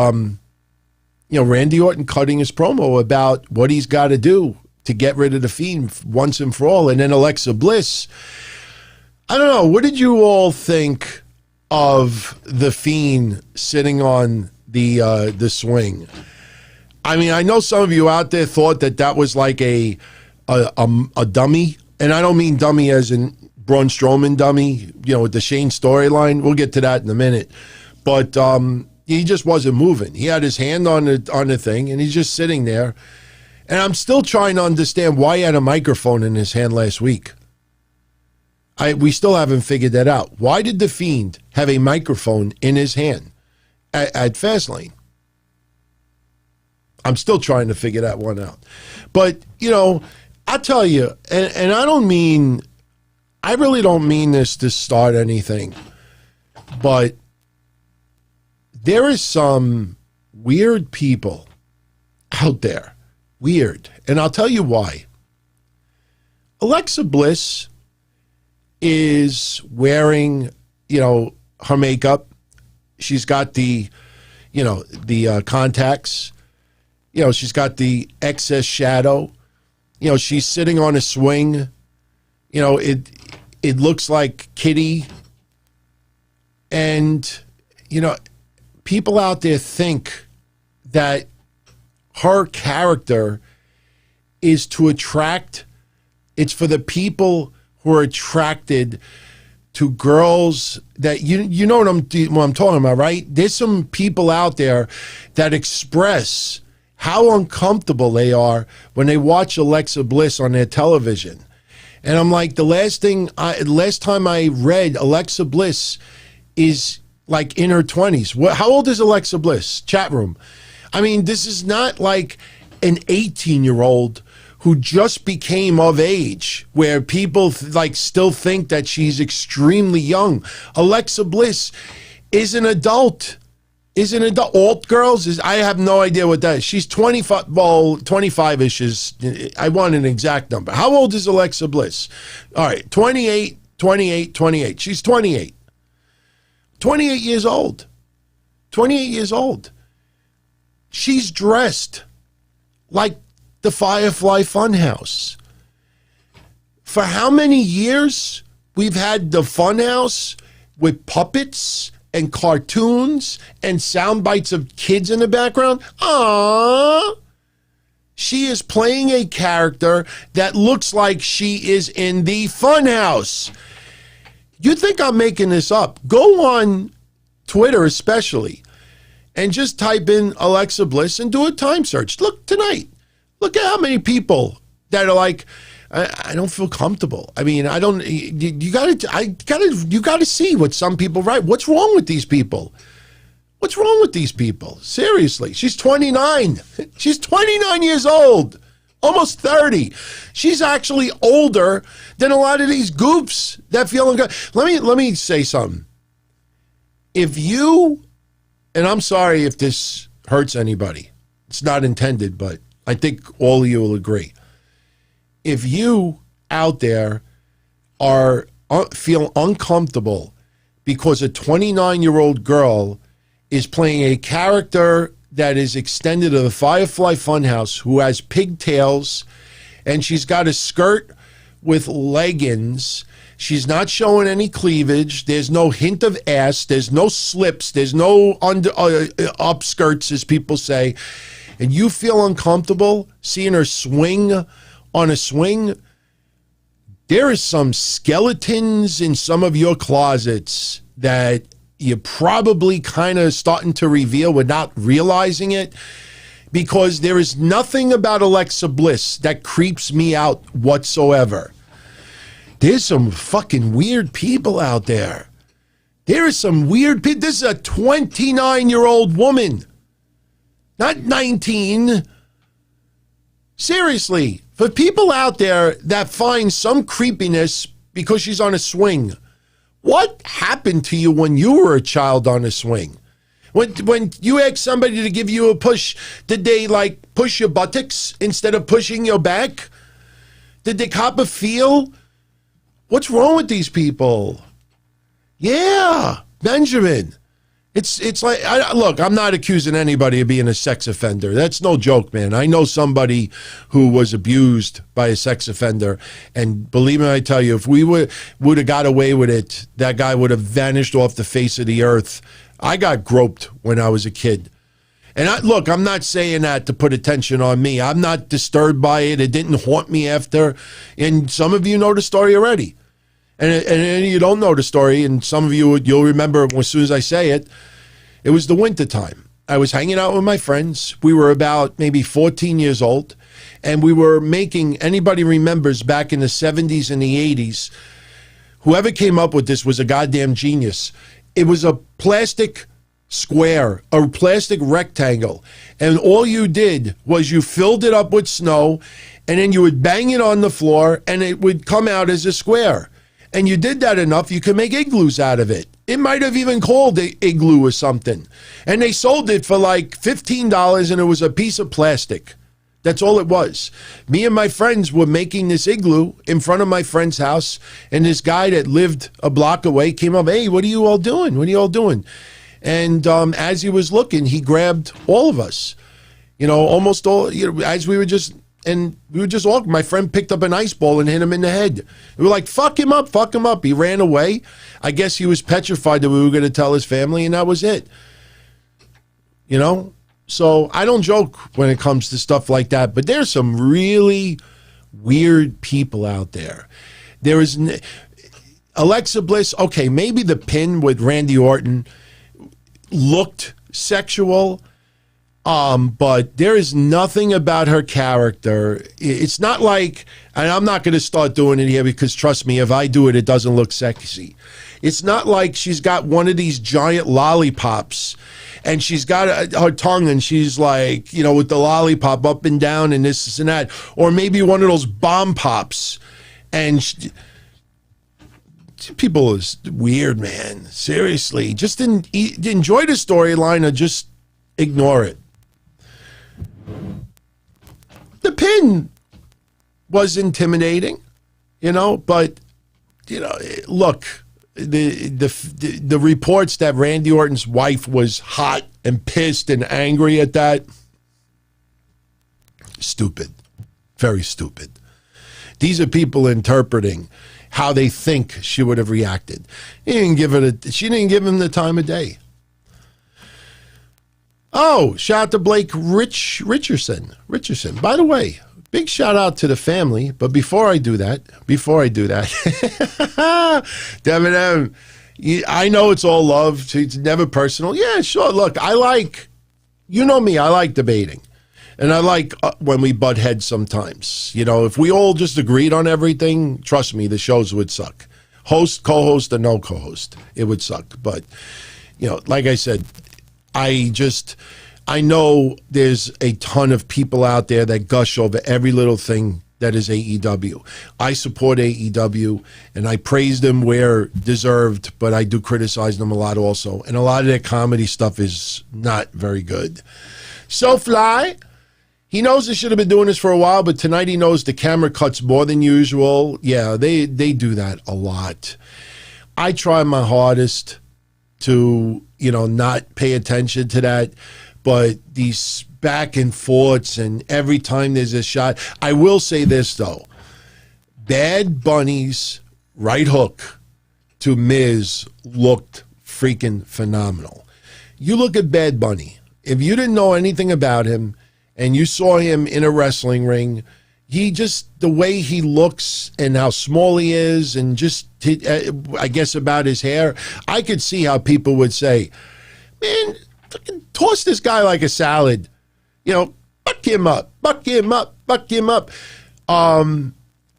Randy Orton cutting his promo about what he's got to do to get rid of The Fiend once and for all. And then Alexa Bliss. I don't know. What did you all think of The Fiend sitting on the swing? I mean, I know some of you out there thought that was like a dummy. And I don't mean dummy as in Braun Strowman dummy, with the Shane storyline. We'll get to that in a minute. But he just wasn't moving. He had his hand on the thing, and he's just sitting there. And I'm still trying to understand why he had a microphone in his hand last week. We still haven't figured that out. Why did The Fiend have a microphone in his hand at Fastlane? I'm still trying to figure that one out. But, I'll tell you, and I really don't mean this to start anything, but there is some weird people out there. Weird. And I'll tell you why. Alexa Bliss is wearing, her makeup. She's got the contacts. She's got the excess shadow. She's sitting on a swing. It looks like Kitty. And, people out there think that her character is to attract, it's for the people who are attracted to girls that, you know what I'm talking about, right? There's some people out there that express how uncomfortable they are when they watch Alexa Bliss on their television. And I'm like, the last time I read Alexa Bliss is like in her 20s. How old is Alexa Bliss? Chat room. I mean, this is not like an 18-year-old who just became of age, where people still think that she's extremely young. Alexa Bliss is an adult. Is an adult. Alt girls, I have no idea what that is. She's 25, well, 25-ish is, I want an exact number. How old is Alexa Bliss? All right, 28. She's 28. 28 years old. 28 years old. She's dressed like the Firefly Funhouse. For how many years we've had the Funhouse with puppets and cartoons and sound bites of kids in the background? Aww. She is playing a character that looks like she is in the Funhouse. You think I'm making this up? Go on Twitter especially and just type in Alexa Bliss and do a time search. Look tonight. Look at how many people that are like, I don't feel comfortable. I mean, you gotta see what some people write. What's wrong with these people? What's wrong with these people? Seriously, she's 29. She's 29 years old, almost 30. She's actually older than a lot of these goofs that feel good. Let me say something. If you, and I'm sorry if this hurts anybody, it's not intended, but I think all of you will agree. If you out there feel uncomfortable because a 29-year-old girl is playing a character that is extended to the Firefly Funhouse, who has pigtails, and she's got a skirt with leggings, she's not showing any cleavage, there's no hint of ass, there's no slips, there's no upskirts, as people say, and you feel uncomfortable seeing her swing on a swing, there is some skeletons in some of your closets that you're probably kind of starting to reveal without realizing it, because there is nothing about Alexa Bliss that creeps me out whatsoever. There's some fucking weird people out there. There are some weird people. This is a 29-year-old woman, not 19. Seriously, for people out there that find some creepiness because she's on a swing, what happened to you when you were a child on a swing? When you asked somebody to give you a push, did they like push your buttocks instead of pushing your back? Did they cop a feel? What's wrong with these people? Yeah, Benjamin. It's like, look, I'm not accusing anybody of being a sex offender. That's no joke, man. I know somebody who was abused by a sex offender, and believe me, I tell you, if we would have got away with it, that guy would have vanished off the face of the earth. I got groped when I was a kid. And look, I'm not saying that to put attention on me. I'm not disturbed by it. It didn't haunt me after. And some of you know the story already. And you don't know the story, and some of you, you'll remember as soon as I say it. It was the winter time. I was hanging out with my friends. We were about maybe 14 years old, and we were making, anybody remembers back in the 70s and the 80s, whoever came up with this was a goddamn genius. It was a plastic square, a plastic rectangle, and all you did was you filled it up with snow, and then you would bang it on the floor, and it would come out as a square. And you did that enough, you could make igloos out of it. It might have even called an igloo or something. And they sold it for like $15, and it was a piece of plastic. That's all it was. Me and my friends were making this igloo in front of my friend's house, and this guy that lived a block away came up, "Hey, what are you all doing? What are you all doing?" And as he was looking, he grabbed all of us. You know, almost all, as we were just... And we were just walking. My friend picked up an ice ball and hit him in the head. We were like, fuck him up, fuck him up. He ran away. I guess he was petrified that we were going to tell his family, and that was it. You know? So I don't joke when it comes to stuff like that, but there's some really weird people out there. There is Alexa Bliss. Okay, maybe the pin with Randy Orton looked sexual, but there is nothing about her character. It's not like, and I'm not going to start doing it here because trust me, if I do it, it doesn't look sexy. It's not like she's got one of these giant lollipops and she's got her tongue and she's like, you know, with the lollipop up and down and this and that. Or maybe one of those bomb pops. And people is weird, man. Seriously. Just enjoy the storyline or just ignore it. The pin was intimidating, you know, but, you know, look, the reports that Randy Orton's wife was hot and pissed and angry at that, stupid, very stupid. These are people interpreting how they think she would have reacted. She didn't give him the time of day. Oh, shout out to Blake Richardson. By the way, big shout out to the family. But before I do that, Devin M, I know it's all love. It's never personal. Yeah, sure. Look, you know me, I like debating. And I like when we butt heads sometimes. You know, if we all just agreed on everything, trust me, the shows would suck. Host, co-host, or no co-host, it would suck. But, you know, like I said, I know there's a ton of people out there that gush over every little thing that is AEW. I support AEW, and I praise them where deserved, but I do criticize them a lot also. And a lot of their comedy stuff is not very good. So Fly, he knows they should have been doing this for a while, but tonight he knows the camera cuts more than usual. Yeah, they do that a lot. I try my hardest to, you know, not pay attention to that, but these back and forths and every time there's a shot. I will say this though, Bad Bunny's right hook to Miz looked freaking phenomenal. You look at Bad Bunny, if you didn't know anything about him and you saw him in a wrestling ring, the way he looks and how small he is and just, I guess about his hair, I could see how people would say, man, fucking toss this guy like a salad. You know, buck him up.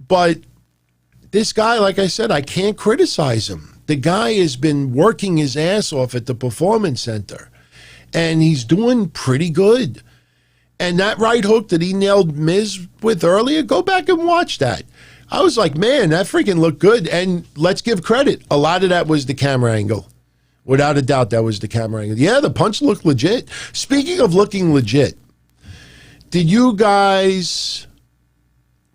But this guy, like I said, I can't criticize him. The guy has been working his ass off at the Performance Center, and he's doing pretty good. And that right hook that he nailed Miz with earlier, go back and watch that. I was like, man, that freaking looked good. And let's give credit. A lot of that was the camera angle. Without a doubt, that was the camera angle. Yeah, the punch looked legit. Speaking of looking legit, did you guys,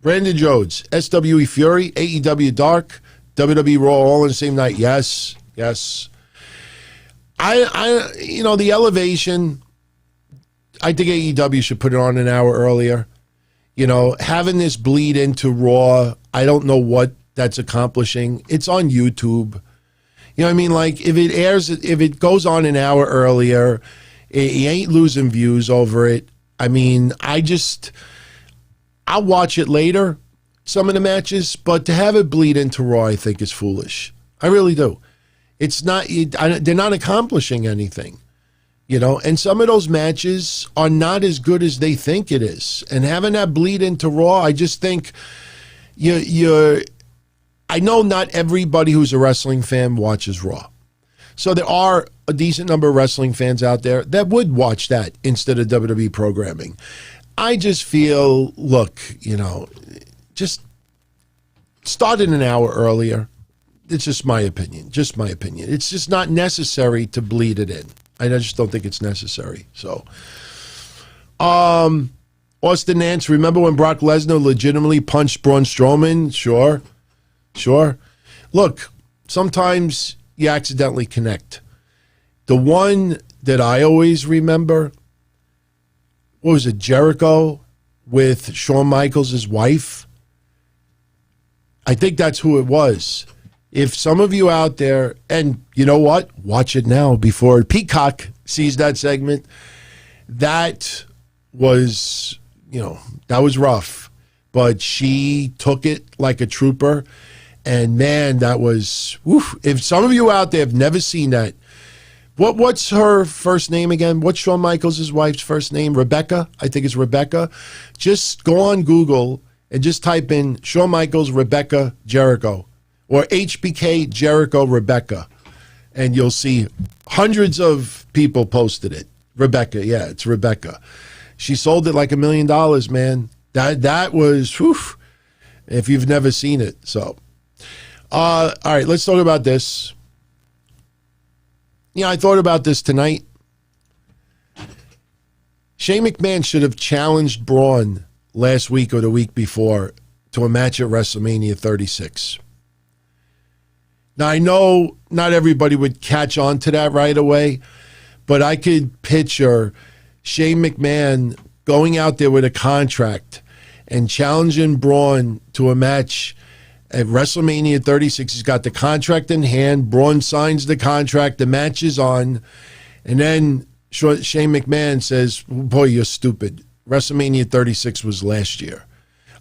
Brandon Jones, SWE Fury, AEW Dark, WWE Raw all on the same night? Yes. The Elevation, I think AEW should put it on an hour earlier. Having this bleed into Raw, I don't know what that's accomplishing. It's on YouTube. You know what I mean? Like, if it goes on an hour earlier, he ain't losing views over it. I mean, I'll watch it later, some of the matches, but to have it bleed into Raw, I think is foolish. I really do. It's not, they're not accomplishing anything, and some of those matches are not as good as they think it is. And having that bleed into Raw, I just think I know not everybody who's a wrestling fan watches Raw. So there are a decent number of wrestling fans out there that would watch that instead of WWE programming. I just feel, look, just start it an hour earlier. It's just my opinion. It's just not necessary to bleed it in. I just don't think it's necessary. So, Austin Nance, remember when Brock Lesnar legitimately punched Braun Strowman? Sure. Look, sometimes you accidentally connect. The one that I always remember, what was it, Jericho with Shawn Michaels' wife? I think that's who it was. If some of you out there, and you know what? Watch it now before Peacock sees that segment. That was, that was rough. But she took it like a trooper. And man, that was, woof. If some of you out there have never seen that, what's her first name again? What's Shawn Michaels' wife's first name? Rebecca? I think it's Rebecca. Just go on Google and just type in Shawn Michaels, Rebecca, Jericho. Or HBK Jericho Rebecca, and you'll see hundreds of people posted it. Rebecca, yeah, it's Rebecca. She sold it like $1 million, man. That was, whew, if you've never seen it. So, all right, let's talk about this. I thought about this tonight. Shane McMahon should have challenged Braun last week or the week before to a match at WrestleMania 36. Now, I know not everybody would catch on to that right away, but I could picture Shane McMahon going out there with a contract and challenging Braun to a match at WrestleMania 36. He's got the contract in hand. Braun signs the contract. The match is on. And then Shane McMahon says, boy, you're stupid. WrestleMania 36 was last year.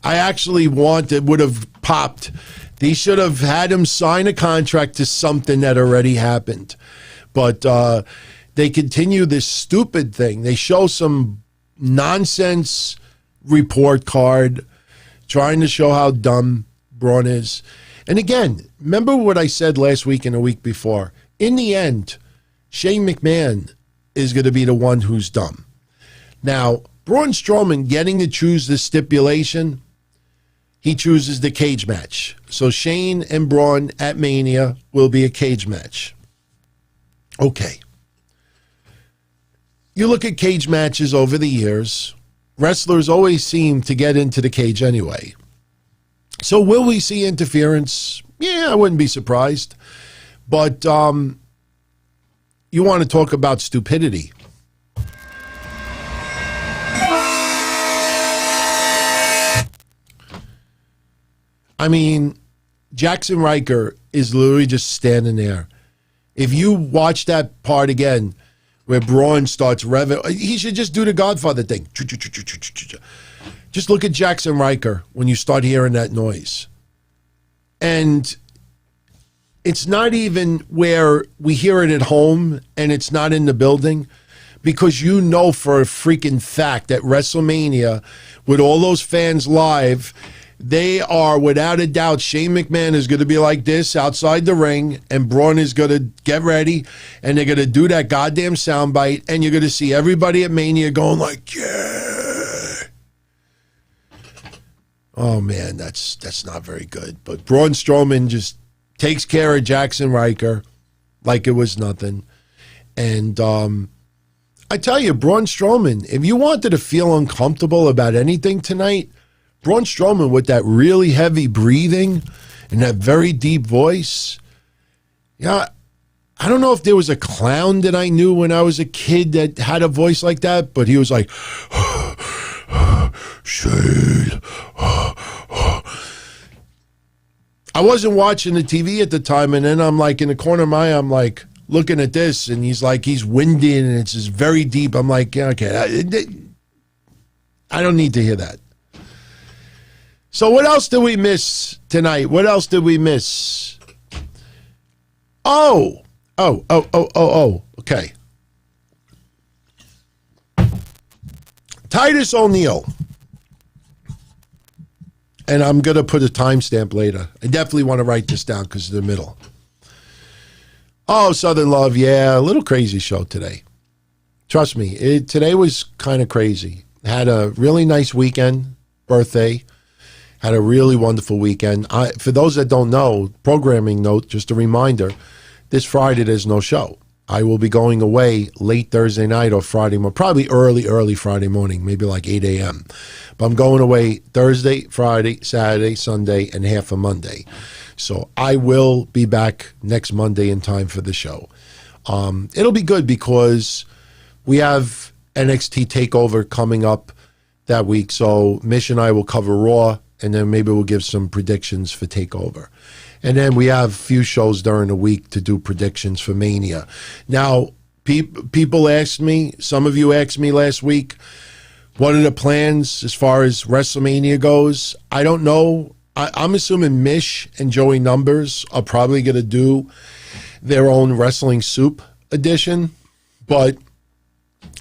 I actually would have popped. They should have had him sign a contract to something that already happened. But they continue this stupid thing. They show some nonsense report card trying to show how dumb Braun is. And again, remember what I said last week and a week before. In the end, Shane McMahon is going to be the one who's dumb. Now, Braun Strowman getting to choose the stipulation, he chooses the cage match. So Shane and Braun at Mania will be a cage match. Okay. You look at cage matches over the years, wrestlers always seem to get into the cage anyway. So will we see interference? Yeah, I wouldn't be surprised. But you want to talk about stupidity. I mean, Jaxson Ryker is literally just standing there. If you watch that part again, where Braun starts revving, he should just do the Godfather thing. Just look at Jaxson Ryker when you start hearing that noise. And it's not even where we hear it at home and it's not in the building, because you know for a freaking fact that WrestleMania, with all those fans live, They are, without a doubt, Shane McMahon is going to be like this outside the ring, and Braun is going to get ready, and they're going to do that goddamn soundbite, and you're going to see everybody at Mania going like, yeah. Oh, man, that's not very good. But Braun Strowman just takes care of Jaxson Ryker like it was nothing. And I tell you, Braun Strowman, if you wanted to feel uncomfortable about anything tonight, Braun Strowman with that really heavy breathing and that very deep voice. Yeah, I don't know if there was a clown that I knew when I was a kid that had a voice like that, but he was like, Shade. I wasn't watching the TV at the time, and then I'm like in the corner of my eye, I'm like looking at this, and he's winded, and it's just very deep. I'm like, yeah, okay, I don't need to hear that. So what else did we miss tonight? What else did we miss? Oh, okay. Titus O'Neil. And I'm going to put a timestamp later. I definitely want to write this down because it's the middle. Oh, Southern Love, yeah, a little crazy show today. Trust me, today was kind of crazy. Had a really nice weekend, birthday. Had a really wonderful weekend. For those that don't know, programming note, just a reminder, this Friday there's no show. I will be going away late Thursday night or Friday morning, probably early Friday morning, maybe like 8 a.m. But I'm going away Thursday, Friday, Saturday, Sunday, and half of Monday. So I will be back next Monday in time for the show. It'll be good because we have NXT TakeOver coming up that week. So Mish and I will cover Raw, and then maybe we'll give some predictions for TakeOver. And then we have a few shows during the week to do predictions for Mania. Now, people asked me, some of you asked me last week, what are the plans as far as WrestleMania goes? I don't know. I'm assuming Mish and Joey Numbers are probably going to do their own Wrestling Soup edition. But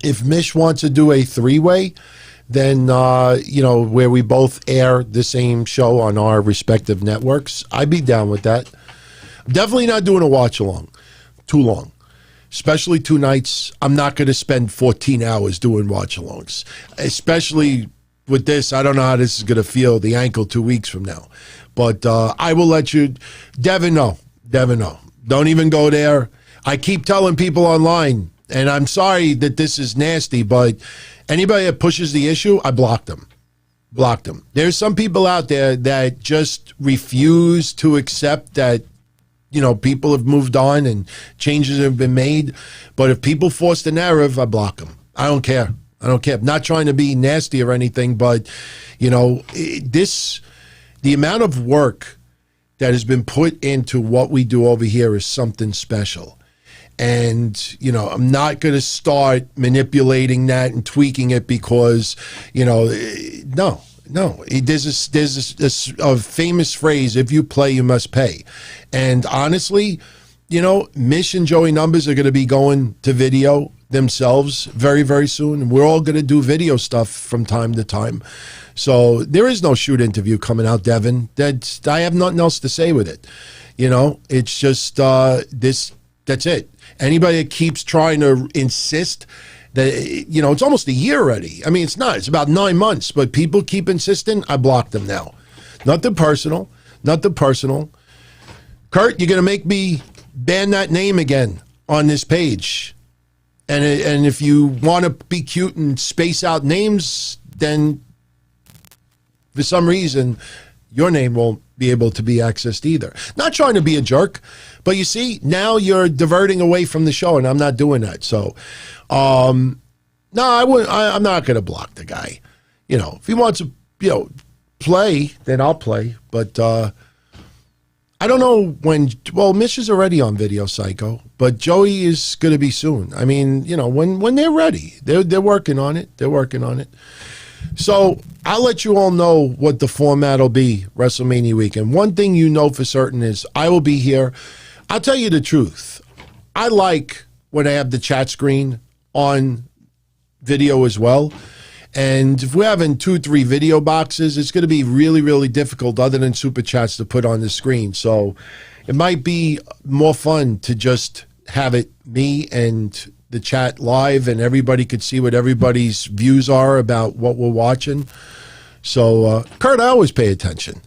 if Mish wants to do a three-way, then, where we both air the same show on our respective networks, I'd be down with that. I'm definitely not doing a watch-along. Too long. Especially 2 nights. I'm not going to spend 14 hours doing watch-alongs. Especially with this, I don't know how this is going to feel, the ankle 2 weeks from now. But I will let you, Devin, no. Don't even go there. I keep telling people online, and I'm sorry that this is nasty, but anybody that pushes the issue, I block them. There's some people out there that just refuse to accept that, people have moved on and changes have been made. But if people force the narrative, I block them. I don't care. I'm not trying to be nasty or anything, but, the amount of work that has been put into what we do over here is something special. And, I'm not going to start manipulating that and tweaking it because, no. There's a famous phrase, if you play, you must pay. And honestly, Mish and Joey Numbers are going to be going to video themselves very, very soon. We're all going to do video stuff from time to time. So there is no shoot interview coming out, Devin. I have nothing else to say with it. It's just that's it. Anybody that keeps trying to insist that, it's almost a year already. I mean, it's not. It's about 9 months. But people keep insisting, I block them now. Nothing personal. Kurt, you're going to make me ban that name again on this page. And if you want to be cute and space out names, then for some reason, your name won't be able to be accessed either. Not trying to be a jerk, but you see, now you're diverting away from the show, and I'm not doing that. So, no, I wouldn't. I'm not going to block the guy. If he wants to, play, then I'll play. But I don't know when. Well, Mish is already on Video Psycho, but Joey is going to be soon. I mean, when they're ready, they're working on it. So I'll let you all know what the format will be WrestleMania weekend. One thing you know for certain is I will be here. I'll tell you the truth. I like when I have the chat screen on video as well. And if we're having 2-3 video boxes, it's going to be really, really difficult other than super chats to put on the screen. So it might be more fun to just have it me and the chat live, and everybody could see what everybody's views are about what we're watching. So, Kurt, I always pay attention.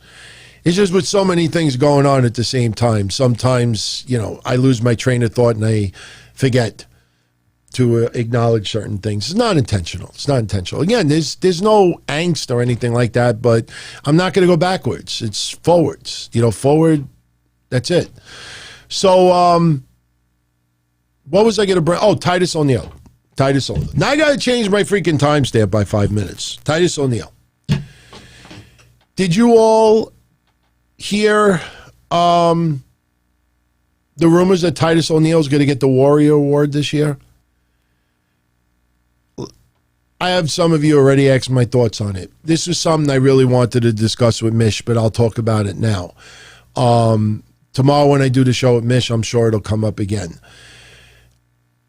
It's just with so many things going on at the same time. Sometimes, I lose my train of thought and I forget to acknowledge certain things. It's not intentional. Again, there's no angst or anything like that, but I'm not going to go backwards. It's forwards. Forward, that's it. So, what was I going to bring? Oh, Titus O'Neil. Now I got to change my freaking timestamp by 5 minutes. Titus O'Neil. Did you all hear the rumors that Titus O'Neil is going to get the Warrior Award this year? I have some of you already asked my thoughts on it. This was something I really wanted to discuss with Mish, but I'll talk about it now. Tomorrow when I do the show with Mish, I'm sure it'll come up again.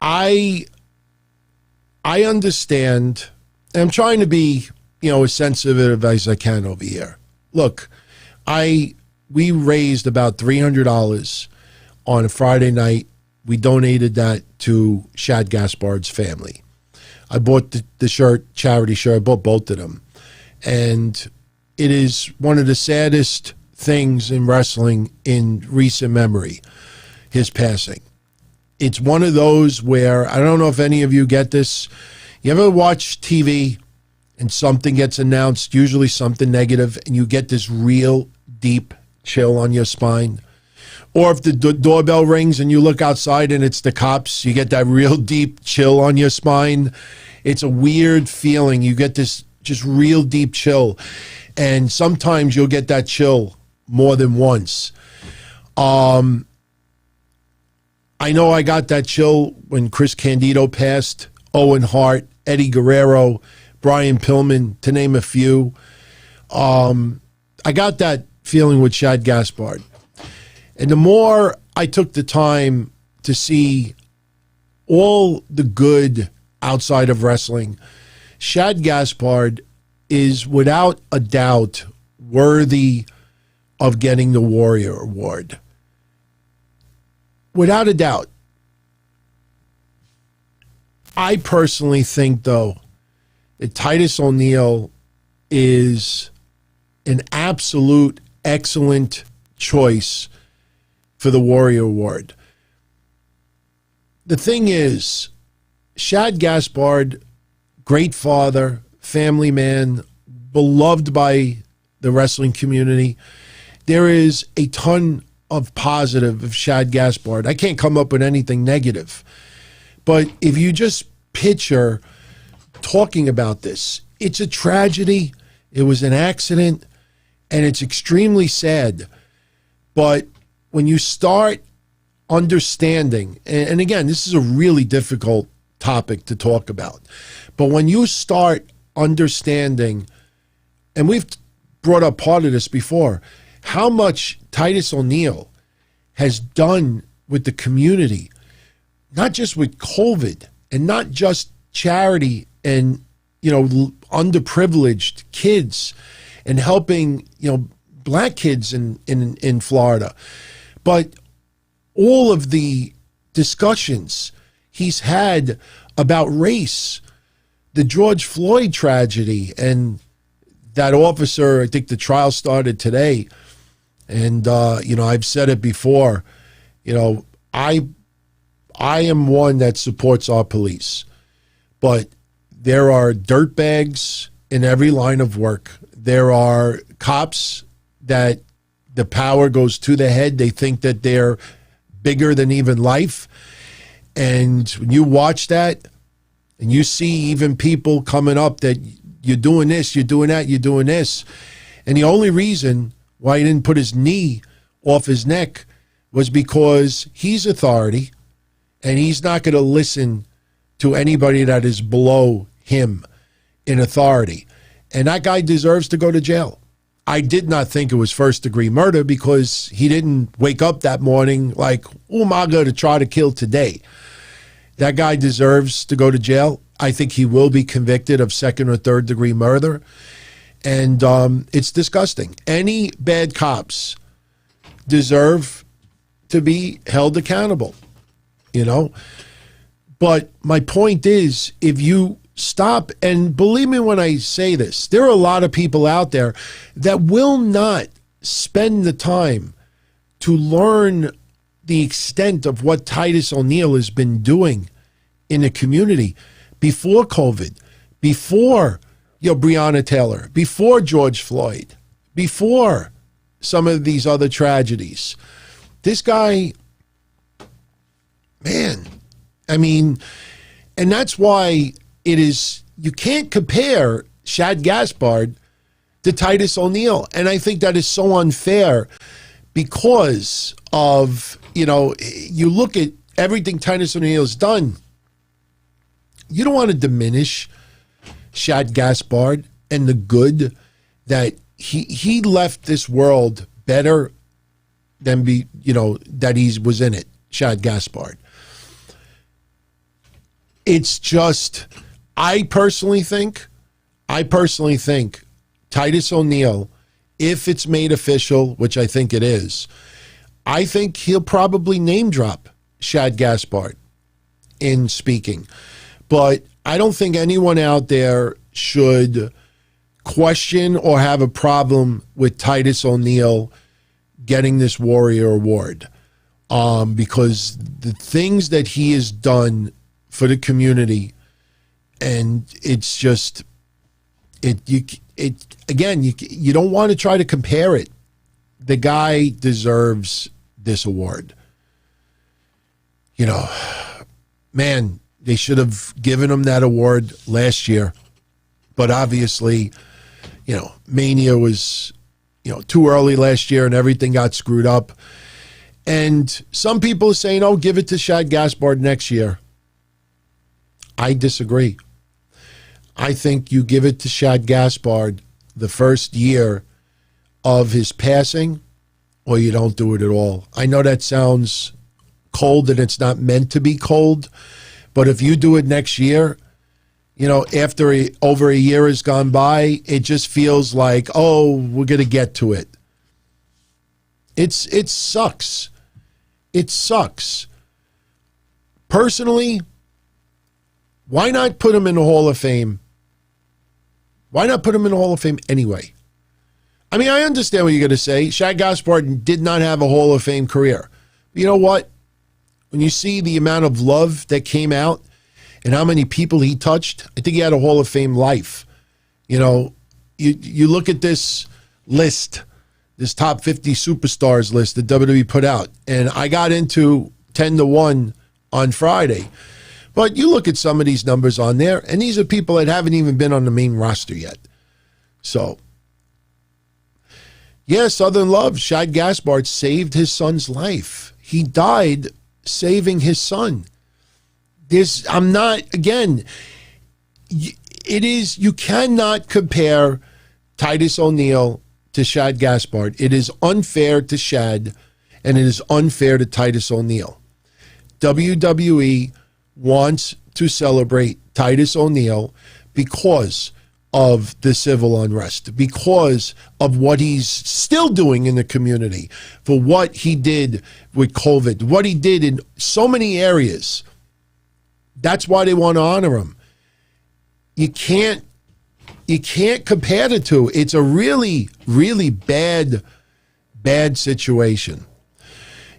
I understand, and I'm trying to be, as sensitive as I can over here. Look, we raised about $300 on a Friday night. We donated that to Shad Gaspard's family. I bought the shirt, charity shirt. I bought both of them. And it is one of the saddest things in wrestling in recent memory, his passing. It's one of those where, I don't know if any of you get this. You ever watch TV and something gets announced, usually something negative, and you get this real deep chill on your spine? Or if the doorbell rings and you look outside and it's the cops, you get that real deep chill on your spine. It's a weird feeling. You get this just real deep chill. And sometimes you'll get that chill more than once. I know I got that chill when Chris Candido passed, Owen Hart, Eddie Guerrero, Brian Pillman, to name a few. I got that feeling with Shad Gaspard. And the more I took the time to see all the good outside of wrestling, Shad Gaspard is without a doubt worthy of getting the Warrior Award. Without a doubt. I personally think, though, that Titus O'Neil is an absolute excellent choice for the Warrior Award. The thing is, Shad Gaspard, great father, family man, beloved by the wrestling community. There is a ton of positive of Shad Gaspard. I can't come up with anything negative. But if you just picture talking about this, it's a tragedy. It was an accident, and it's extremely sad. But when you start understanding, and again, this is a really difficult topic to talk about, but when you start understanding, and we've brought up part of this before, how much Titus O'Neil has done with the community, not just with COVID, and not just charity and, underprivileged kids, and helping, black kids in Florida. But all of the discussions he's had about race, the George Floyd tragedy, and that officer, I think the trial started today. And, I've said it before, I am one that supports our police. But there are dirtbags in every line of work. There are cops that the power goes to the head. They think that they're bigger than even life. And when you watch that and you see even people coming up that you're doing this, you're doing that, you're doing this. And the only reason why he didn't put his knee off his neck was because he's authority and he's not going to listen to anybody that is below him in authority. And that guy deserves to go to jail. I did not think it was first-degree murder because he didn't wake up that morning like, oh, am I going to try to kill today? That guy deserves to go to jail. I think he will be convicted of second or third degree murder. And it's disgusting. Any bad cops deserve to be held accountable, you know? But my point is, if you stop, and believe me when I say this, there are a lot of people out there that will not spend the time to learn the extent of what Titus O'Neil has been doing in the community before COVID, before Breonna Taylor, before George Floyd, before some of these other tragedies. This guy, man, I mean, and that's why it is, you can't compare Shad Gaspard to Titus O'Neil. And I think that is so unfair because of, you look at everything Titus O'Neil's done. You don't want to diminish Shad Gaspard and the good that he left this world better than that he was in it, Shad Gaspard. It's just, I personally think Titus O'Neil, if it's made official, which I think it is, I think he'll probably name drop Shad Gaspard in speaking. But I don't think anyone out there should question or have a problem with Titus O'Neil getting this Warrior Award, because the things that he has done for the community, and it's just, you don't want to try to compare it. The guy deserves this award. Man, they should have given him that award last year, but obviously, Mania was, too early last year and everything got screwed up. And some people are saying, oh, give it to Shad Gaspard next year. I disagree. I think you give it to Shad Gaspard the first year of his passing, or you don't do it at all. I know that sounds cold and it's not meant to be cold, but if you do it next year, after over a year has gone by, it just feels like, oh, we're going to get to it. It sucks. It sucks. Personally, why not put him in the Hall of Fame? Why not put him in the Hall of Fame anyway? I mean, I understand what you're going to say. Shad Gaspard did not have a Hall of Fame career. But you know what? When you see the amount of love that came out and how many people he touched, I think he had a Hall of Fame life. You look at this list, this top 50 superstars list that WWE put out, and I got into 10-1 on Friday. But you look at some of these numbers on there, and these are people that haven't even been on the main roster yet. So, yeah, Southern Love, Shad Gaspard saved his son's life. He died saving his son. You cannot compare Titus O'Neil to Shad Gaspard. It is unfair to Shad, and it is unfair to Titus O'Neil. WWE wants to celebrate Titus O'Neil because of the civil unrest, because of what he's still doing in the community, for what he did with COVID, what he did in so many areas. That's why they want to honor him. You can't compare the two. It's a really, really bad situation.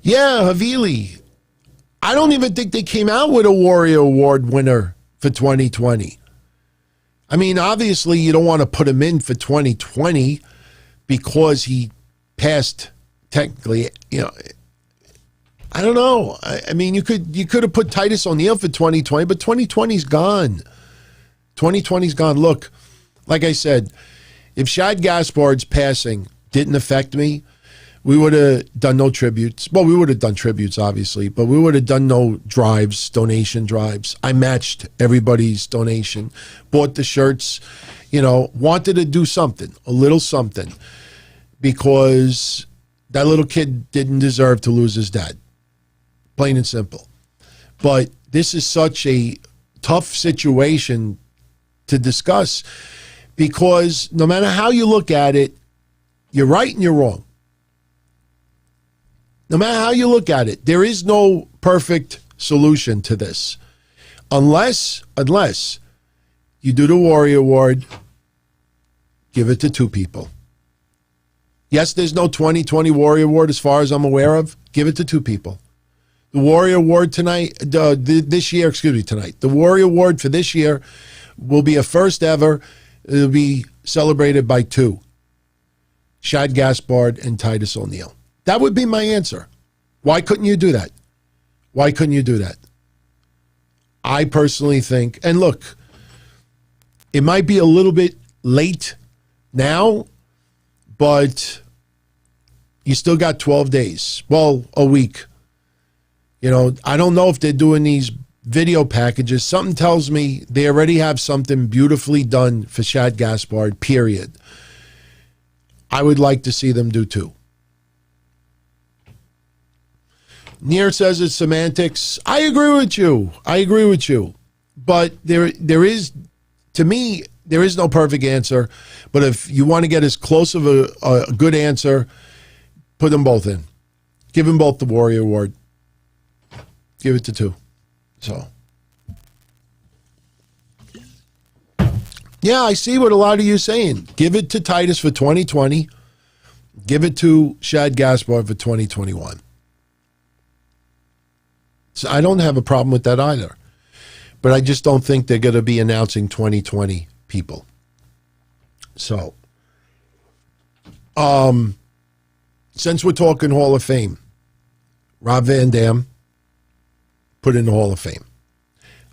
Yeah, Havili, I don't even think they came out with a Warrior Award winner for 2020. I mean, obviously, you don't want to put him in for 2020 because he passed technically, I don't know. I mean, you could have put Titus O'Neil for 2020, but 2020's gone. 2020's gone. Look, like I said, if Shad Gaspard's passing didn't affect me, we would have done no tributes. Well, we would have done tributes, obviously, but we would have done no donation drives. I matched everybody's donation, bought the shirts, wanted to do something, a little something, because that little kid didn't deserve to lose his dad. Plain and simple. But this is such a tough situation to discuss because no matter how you look at it, you're right and you're wrong. No matter how you look at it, there is no perfect solution to this. Unless you do the Warrior Award, give it to two people. Yes, there's no 2020 Warrior Award as far as I'm aware of. Give it to two people. The Warrior Award tonight, this year, tonight. The Warrior Award for this year will be a first ever. It'll be celebrated by two. Shad Gaspard and Titus O'Neil. That would be my answer. Why couldn't you do that? Why couldn't you do that? I personally think, and look, it might be a little bit late now, but you still got 12 days. Well, a week. You know, I don't know if they're doing these video packages. Something tells me they already have something beautifully done for Shad Gaspard, period. I would like to see them do two. Near says it's semantics. I agree with you. But there is, to me, there is no perfect answer. But if you want to get as close of a good answer, put them both in. Give them both the Warrior Award. Give it to two. So, yeah, I see what a lot of you are saying. Give it to Titus for 2020. Give it to Shad Gaspard for 2021. So I don't have a problem with that either. But I just don't think they're going to be announcing 2020 people. So, since we're talking Hall of Fame, Rob Van Dam put in the Hall of Fame.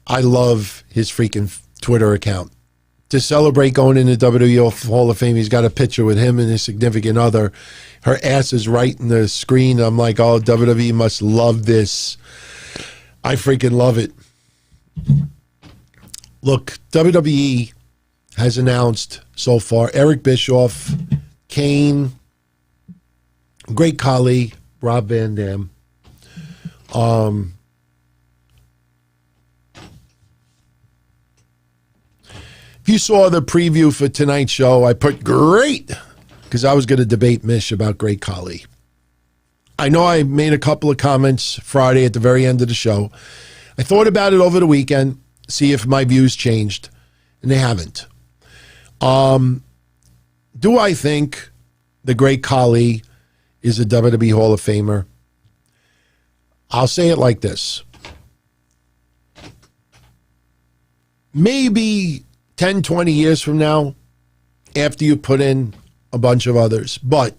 I love his freaking Twitter account. To celebrate going into WWE Hall of Fame, he's got a picture with him and his significant other. Her ass is right in the screen. I'm like, oh, WWE must love this. I freaking love it. Look, WWE has announced so far Eric Bischoff, Kane, Great Khali, Rob Van Dam. If you saw the preview for tonight's show, I put great because I was going to debate Mish about Great Khali. I know I made a couple of comments Friday at the very end of the show. I thought about it over the weekend, see if my views changed, and they haven't. Do I think the Great Khali is a WWE Hall of Famer? I'll say it like this. Maybe 10, 20 years from now, after you put in a bunch of others. But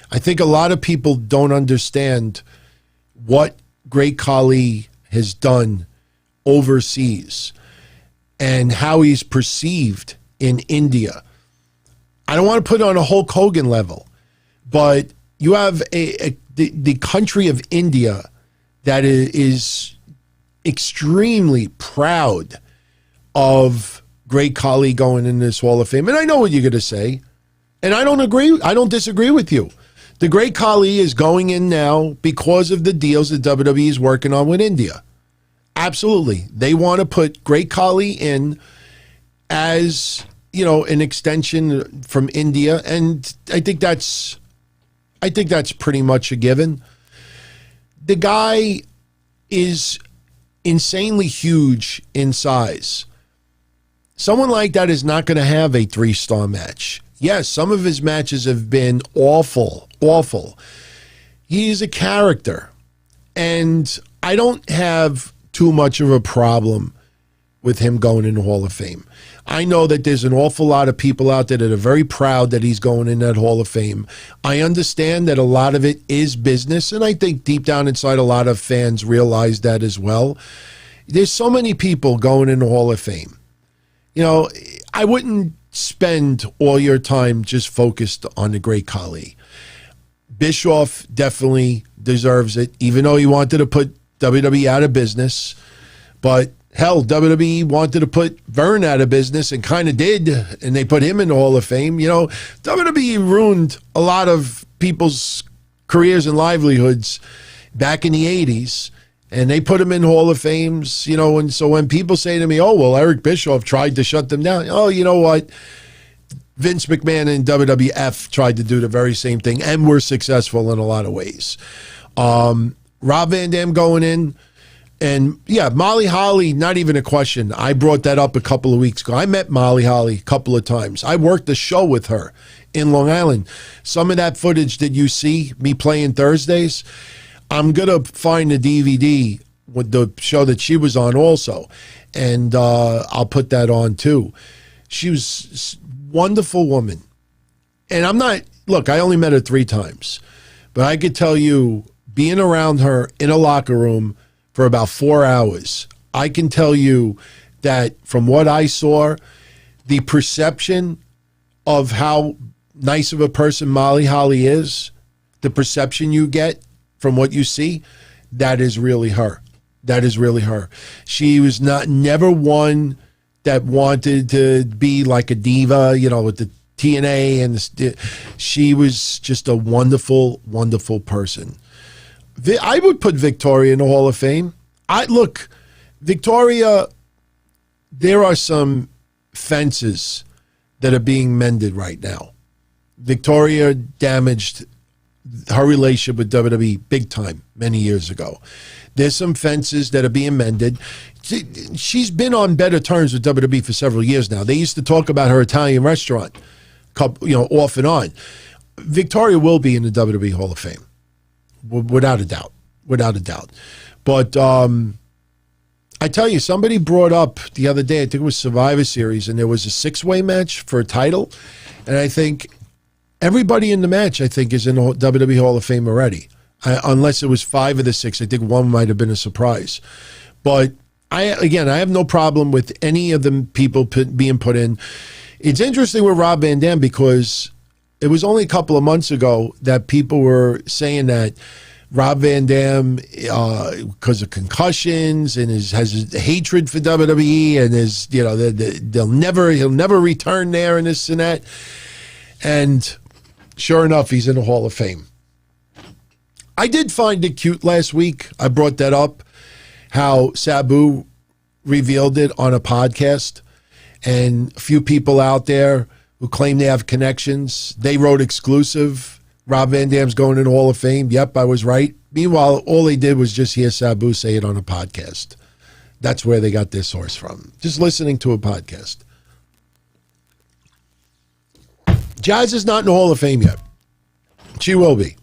I think a lot of people don't understand what Great Khali has done overseas and how he's perceived in India. I don't want to put it on a Hulk Hogan level, but you have the country of India that is extremely proud of Great Khali going in this Hall of Fame. And I know what you're going to say. And I don't disagree with you. The Great Khali is going in now because of the deals that WWE is working on with India. Absolutely. They want to put Great Khali in as, you know, an extension from India. And I think that's pretty much a given. The guy is insanely huge in size. Someone like that is not going to have a 3-star match. Yes, some of his matches have been awful. He's a character. And I don't have too much of a problem with him going in the Hall of Fame. I know that there's an awful lot of people out there that are very proud that he's going in that Hall of Fame. I understand that a lot of it is business, and I think deep down inside a lot of fans realize that as well. There's so many people going in the Hall of Fame. You know, I wouldn't spend all your time just focused on the Great Khali. Bischoff definitely deserves it, even though he wanted to put WWE out of business. But hell, WWE wanted to put Vern out of business and kind of did, and they put him in the Hall of Fame. You know, WWE ruined a lot of people's careers and livelihoods back in the 80s, And they put him in Hall of Fames, and so when people say to me, oh, well, Eric Bischoff tried to shut them down. Oh, you know what? Vince McMahon and WWF tried to do the very same thing and were successful in a lot of ways. Rob Van Dam going in. And, yeah, Molly Holly, not even a question. I brought that up a couple of weeks ago. I met Molly Holly a couple of times. I worked a show with her in Long Island. Some of that footage that you see me playing Thursdays, I'm going to find the DVD with the show that she was on also. And I'll put that on, too. She was a wonderful woman. And I only met her 3 times. But I could tell you, being around her in a locker room for about 4 hours, I can tell you that from what I saw, the perception of how nice of a person Molly Holly is, the perception you get from what you see, that is really her. That is really her. She was never one that wanted to be like a diva, with the TNA, and she was just a wonderful, wonderful person. I would put Victoria in the Hall of Fame. Look, Victoria, there are some fences that are being mended right now. Victoria damaged her relationship with WWE big time many years ago. There's some fences that are being mended. She's been on better terms with WWE for several years now. They used to talk about her Italian restaurant, off and on. Victoria will be in the WWE Hall of Fame, without a doubt. But I tell you, somebody brought up the other day, I think it was Survivor Series, and there was a 6-way match for a title, and I think everybody in the match, is in the WWE Hall of Fame already. Unless it was 5 of the 6. I think one might have been a surprise. But, I have no problem with any of the people being put in. It's interesting with Rob Van Dam because it was only a couple of months ago that people were saying that Rob Van Dam, because of concussions and has hatred for WWE and he'll never return there and this and that. And sure enough, he's in the Hall of Fame. I did find it cute last week. I brought that up, how Sabu revealed it on a podcast. And a few people out there who claim they have connections, they wrote exclusive. Rob Van Dam's going in the Hall of Fame. Yep, I was right. Meanwhile, all they did was just hear Sabu say it on a podcast. That's where they got their source from. Just listening to a podcast. Jazz is not in the Hall of Fame yet. She will be.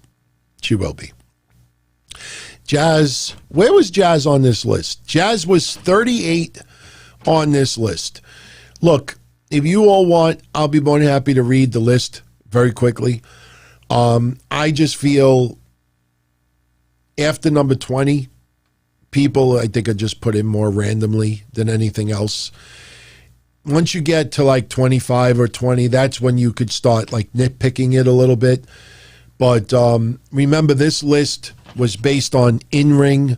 Jazz, where was Jazz on this list? Jazz was 38 on this list. Look, if you all want, I'll be more than happy to read the list very quickly. I just feel after number 20, people I think are just put in more randomly than anything else. Once you get to like 25 or 20, that's when you could start like nitpicking it a little bit. But remember, this list was based on in-ring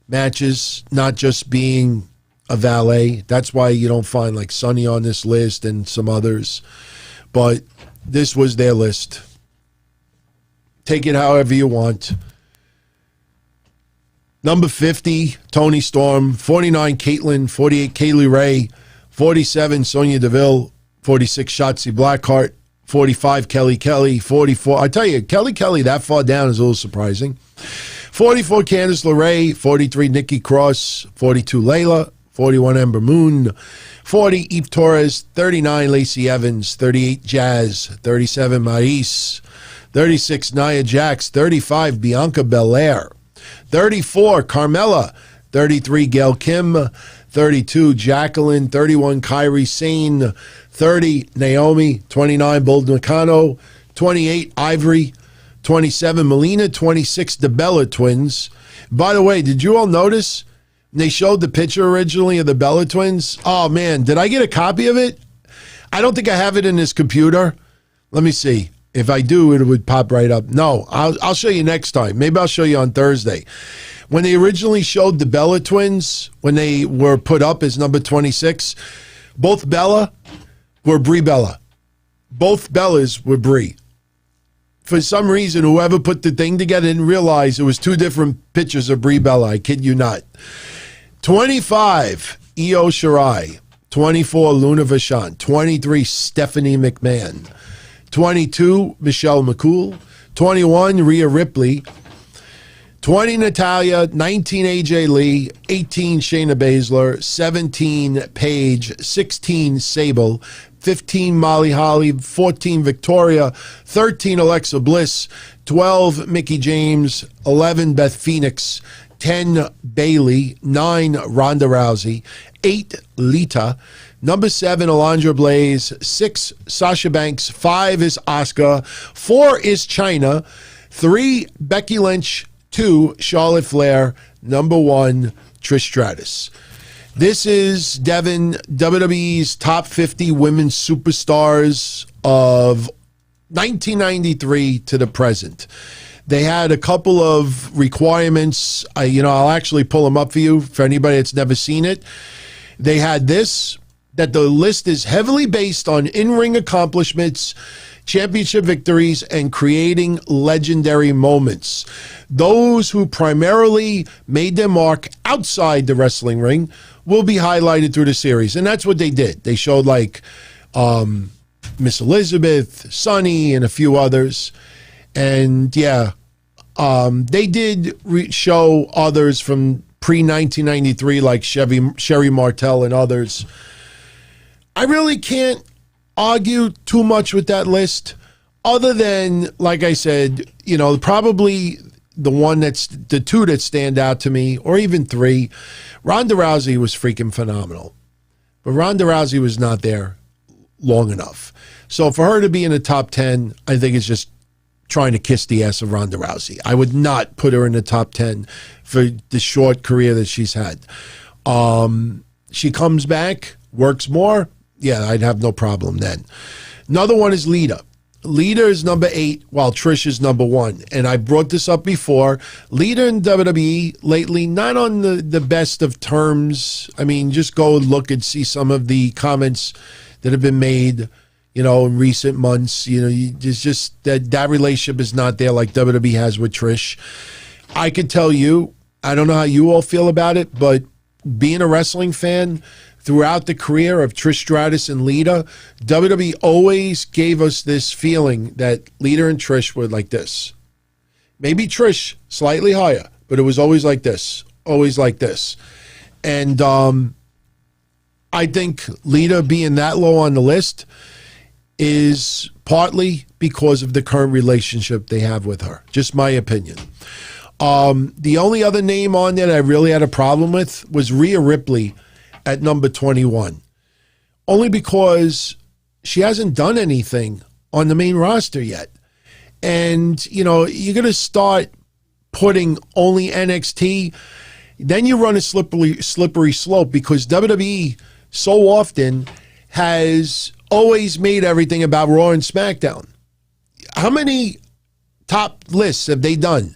matches, not just being a valet. That's why you don't find like Sonny on this list and some others. But this was their list. Take it however you want. Number 50, Toni Storm. 49, Caitlyn. 48, Kaylee Ray. 47, Sonya Deville. 46, Shotzi Blackheart. 45, Kelly Kelly. 44, I tell you, Kelly Kelly that far down is a little surprising. 44, Candice LeRae. 43, Nikki Cross. 42, Layla. 41, Ember Moon. 40, Eve Torres. 39, Lacey Evans. 38, Jazz. 37, Maryse. 36, Nia Jax. 35, Bianca Belair. 34, Carmella. 33, Gail Kim. 32, Jacqueline. 31, Kairi Sane. 30, Naomi. 29, Bold Nakano. 28, Ivory. 27, Melina. 26, the Bella Twins. By the way, did you all notice they showed the picture originally of the Bella Twins? Oh, man, did I get a copy of it? I don't think I have it in this computer. Let me see. If I do, it would pop right up. No, I'll show you next time. Maybe I'll show you on Thursday. When they originally showed the Bella Twins, when they were put up as number 26, both Bella were Brie Bella. Both Bellas were Brie. for some reason, whoever put the thing together didn't realize it was two different pictures of Brie Bella. I kid you not. 25, Io Shirai. 24, Luna Vachon. 23, Stephanie McMahon. 22, Michelle McCool. 21, Rhea Ripley. 20, Natalya. 19, AJ Lee. 18, Shayna Baszler. 17, Paige. 16, Sable. 15, Molly Holly. 14, Victoria. 13, Alexa Bliss. 12, Mickie James. 11, Beth Phoenix. 10, Bayley. 9, Ronda Rousey. 8, Lita. Number 7, Alundra Blaze. 6, Sasha Banks. 5 is Asuka. 4 is China. 3, Becky Lynch. 2, Charlotte Flair. Number 1, Trish Stratus. This is, Devin, WWE's top 50 women's superstars of 1993 to the present. They had a couple of requirements. I'll actually pull them up for you for anybody that's never seen it. They had this, that the list is heavily based on in-ring accomplishments, championship victories, and creating legendary moments. Those who primarily made their mark outside the wrestling ring will be highlighted through the series. And that's what they did. They showed like Miss Elizabeth, Sunny, and a few others. And yeah, they did show others from pre-1993 like Sherry Martel and others. I really can't argue too much with that list, other than, like I said, probably the two that stand out to me, or even 3. Ronda Rousey was freaking phenomenal, but Ronda Rousey was not there long enough. So for her to be in the top 10, I think it's just trying to kiss the ass of Ronda Rousey. I would not put her in the top 10 for the short career that she's had. She comes back, works more. Yeah, I'd have no problem then. Another one is Lita. Lita is number 8, while Trish is number 1. And I brought this up before. Lita in WWE lately, not on the best of terms. I mean, just go and look and see some of the comments that have been made, in recent months. There's just that relationship is not there like WWE has with Trish. I could tell you, I don't know how you all feel about it, but being a wrestling fan, throughout the career of Trish Stratus and Lita, WWE always gave us this feeling that Lita and Trish were like this. Maybe Trish slightly higher, but it was always like this. Always like this. And I think Lita being that low on the list is partly because of the current relationship they have with her. Just my opinion. The only other name on there that I really had a problem with was Rhea Ripley at number 21, only because she hasn't done anything on the main roster yet. And, you're going to start putting only NXT, then you run a slippery slope, because WWE so often has always made everything about Raw and SmackDown. How many top lists have they done?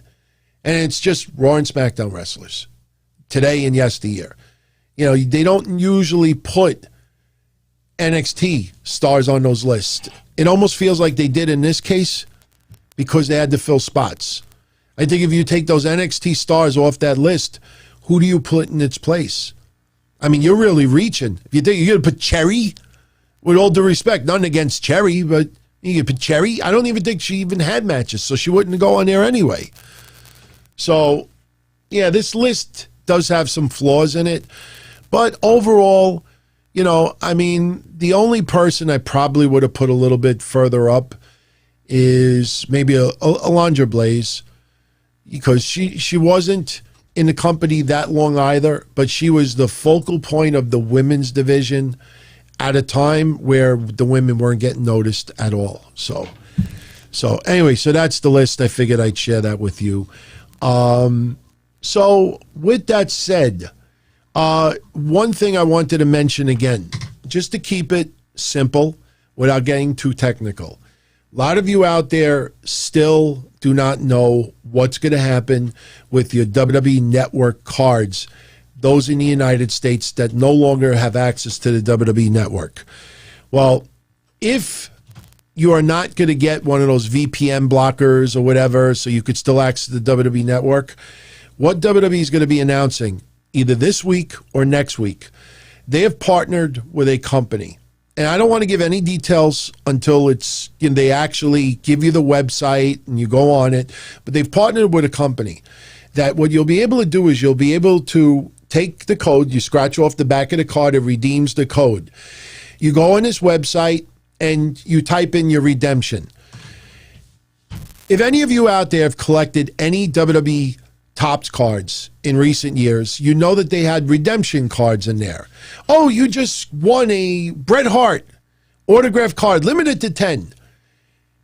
And it's just Raw and SmackDown wrestlers today and yesteryear. They don't usually put NXT stars on those lists. It almost feels like they did in this case because they had to fill spots. I think if you take those NXT stars off that list, who do you put in its place? I mean, you're really reaching. If you think you're going to put Cherry, with all due respect, nothing against Cherry, but you can put Cherry. I don't even think she even had matches, so she wouldn't go on there anyway. So, yeah, this list does have some flaws in it. But overall, the only person I probably would have put a little bit further up is maybe Alundra Blaze, because she wasn't in the company that long either, but she was the focal point of the women's division at a time where the women weren't getting noticed at all. So anyway, so that's the list. I figured I'd share that with you. So with that said, one thing I wanted to mention again, just to keep it simple without getting too technical. A lot of you out there still do not know what's going to happen with your WWE Network cards, those in the United States that no longer have access to the WWE Network. Well, if you are not going to get one of those VPN blockers or whatever, so you could still access the WWE Network. What WWE is going to be announcing either this week or next week, they have partnered with a company. And I don't want to give any details until it's, they actually give you the website and you go on it. But they've partnered with a company that what you'll be able to do is you'll be able to take the code, you scratch off the back of the card, it redeems the code. You go on this website and you type in your redemption. If any of you out there have collected any WWE Topps cards in recent years, you know that they had redemption cards in there. Oh, you just won a Bret Hart autograph card, limited to 10.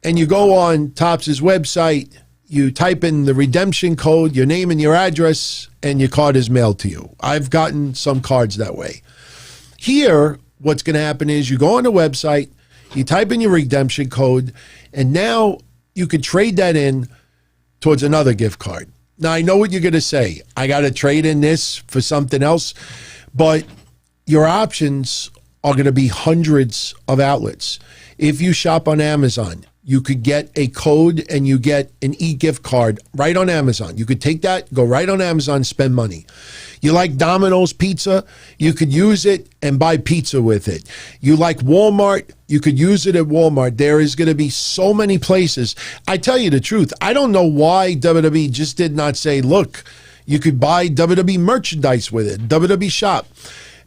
And you go on Topps' website, you type in the redemption code, your name and your address, and your card is mailed to you. I've gotten some cards that way. Here, what's going to happen is you go on the website, you type in your redemption code, and now you can trade that in towards another gift card. Now, I know what you're going to say. I got to trade in this for something else. But your options are going to be hundreds of outlets. If you shop on Amazon, you could get a code and you get an e-gift card right on Amazon. You could take that, go right on Amazon, spend money. You like Domino's pizza? You could use it and buy pizza with it. You like Walmart? You could use it at Walmart. There is going to be so many places. I tell you the truth, I don't know why WWE just did not say, look, you could buy WWE merchandise with it, WWE shop.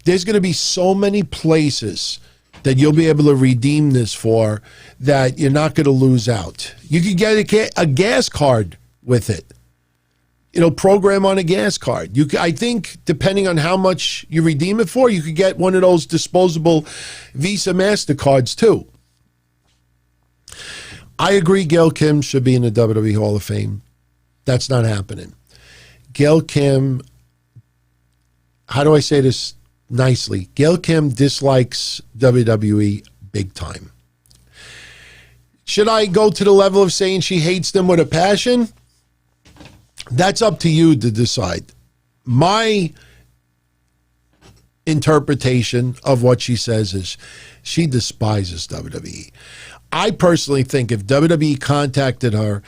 There's going to be so many places that you'll be able to redeem this for that you're not going to lose out. You could get a gas card with it. It'll program on a gas card. I think depending on how much you redeem it for, you could get one of those disposable Visa MasterCards too. I agree Gail Kim should be in the WWE Hall of Fame. That's not happening. Gail Kim, how do I say this nicely? Gail Kim dislikes WWE big time. Should I go to the level of saying she hates them with a passion? That's up to you to decide. My interpretation of what she says is she despises WWE. I personally think if WWE contacted her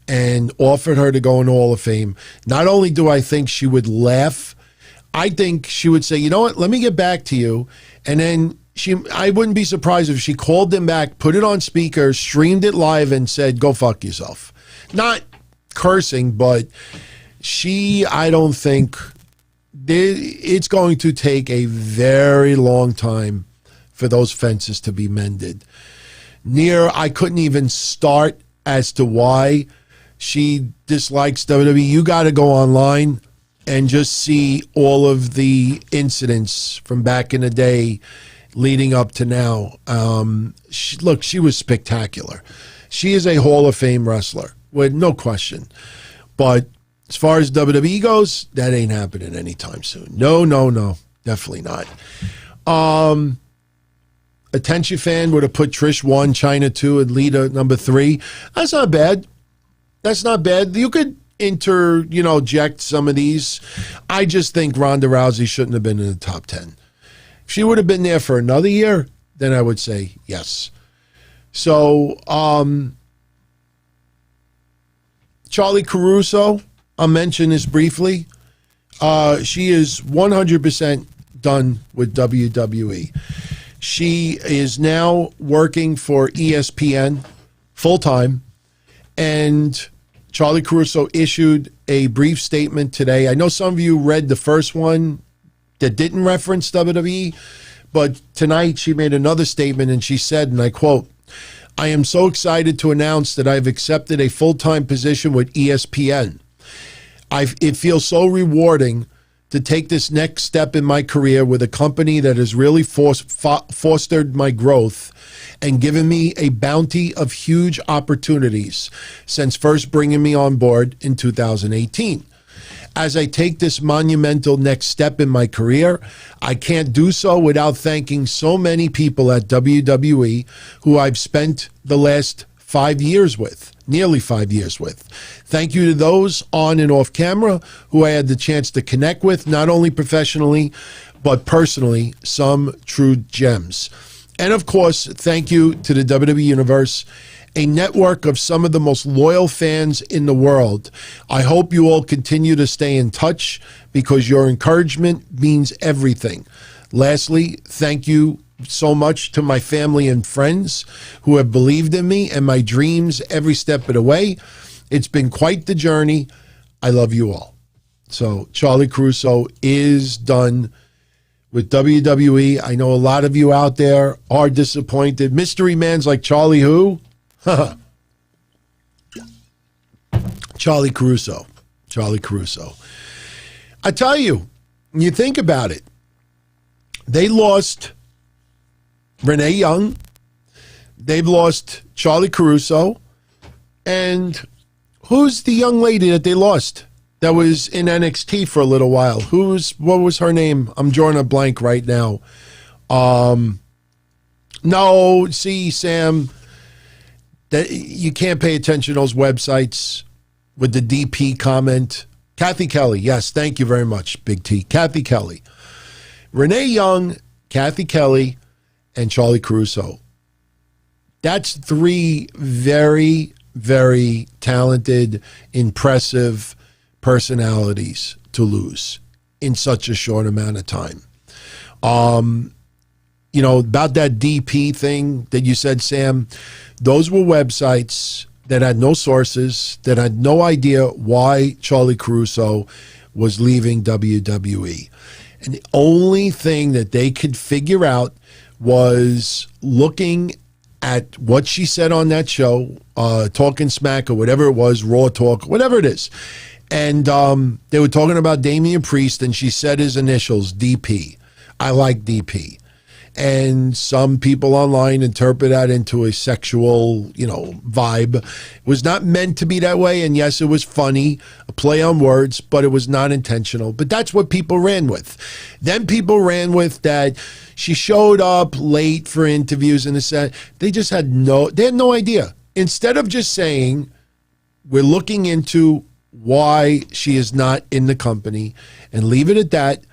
and offered her to go in the Hall of Fame, not only do I think she would laugh, I think she would say, you know what, let me get back to you. And then I wouldn't be surprised if she called them back, put it on speaker, streamed it live, and said, go fuck yourself. Not cursing, but I don't think it's going to take a very long time for those fences to be mended. I couldn't even start as to why she dislikes WWE. You got to go online and just see all of the incidents from back in the day leading up to now. She was spectacular. She is a Hall of Fame wrestler, with no question. But as far as WWE goes, that ain't happening anytime soon. No, definitely not. Attention fan would have put Trish 1, China 2, and Lita number 3. That's not bad. You could interject some of these. I just think Ronda Rousey shouldn't have been in the top 10. If she would have been there for another year, then I would say yes. So, Charlie Caruso, I'll mention this briefly. She is 100% done with WWE. She is now working for ESPN full-time, and Charlie Caruso issued a brief statement today. I know some of you read the first one that didn't reference WWE, but tonight she made another statement, and she said, and I quote, I am so excited to announce that I've accepted a full-time position with ESPN. It feels so rewarding to take this next step in my career with a company that has really fostered my growth and given me a bounty of huge opportunities since first bringing me on board in 2018. As I take this monumental next step in my career, I can't do so without thanking so many people at WWE who I've spent the last 5 years with, nearly 5 years with. Thank you to those on and off camera who I had the chance to connect with, not only professionally, but personally, some true gems. And of course, thank you to the WWE Universe, a network of some of the most loyal fans in the world. I hope you all continue to stay in touch because your encouragement means everything. Lastly, thank you so much to my family and friends who have believed in me and my dreams every step of the way. It's been quite the journey. I love you all. So Charlie Caruso is done with WWE. I know a lot of you out there are disappointed. Mystery man's like Charlie who? Charlie Caruso. Charlie Caruso. I tell you, when you think about it, they lost Renee Young. They've lost Charlie Caruso. And who's the young lady that they lost that was in NXT for a little while? What was her name? I'm drawing a blank right now. No, see, Sam, that you can't pay attention to those websites with the DP comment. Kathy Kelly. Yes, thank you very much, Big T. Kathy Kelly. Renee Young, Kathy Kelly, and Charlie Caruso. That's three very, very talented, impressive personalities to lose in such a short amount of time. You know, about that DP thing that you said, Sam, those were websites that had no sources, that had no idea why Charlie Caruso was leaving WWE. And the only thing that they could figure out was looking at what she said on that show, Talking Smack or whatever it was, Raw Talk, whatever it is. And they were talking about Damian Priest, and she said his initials, DP. I like DP. And some people online interpret that into a sexual, vibe. It was not meant to be that way. And yes, it was funny, a play on words, but it was not intentional. But that's what people ran with. Then people ran with that she showed up late for interviews and they just had no idea. Instead of just saying, we're looking into why she is not in the company and leave it at that,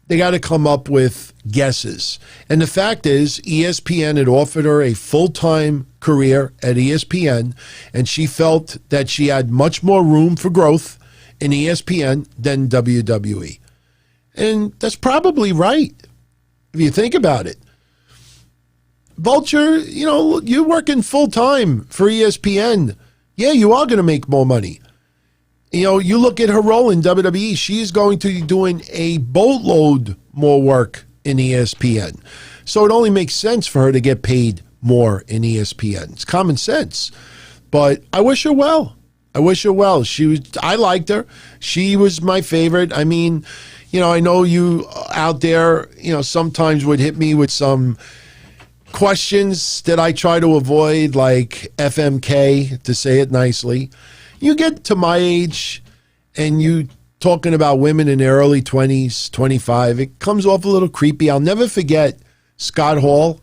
they got to come up with guesses. And the fact is, ESPN had offered her a full-time career at ESPN, and she felt that she had much more room for growth in ESPN than WWE. And that's probably right, if you think about it. Vulture, you're working full-time for ESPN. Yeah, you are going to make more money. You look at her role in WWE, she is going to be doing a boatload more work in ESPN. So it only makes sense for her to get paid more in ESPN. It's common sense. But I wish her well. I liked her. She was my favorite. I mean, I know you out there, sometimes would hit me with some questions that I try to avoid, like FMK, to say it nicely. You get to my age and you talking about women in their early 20s, 25, it comes off a little creepy. I'll never forget Scott Hall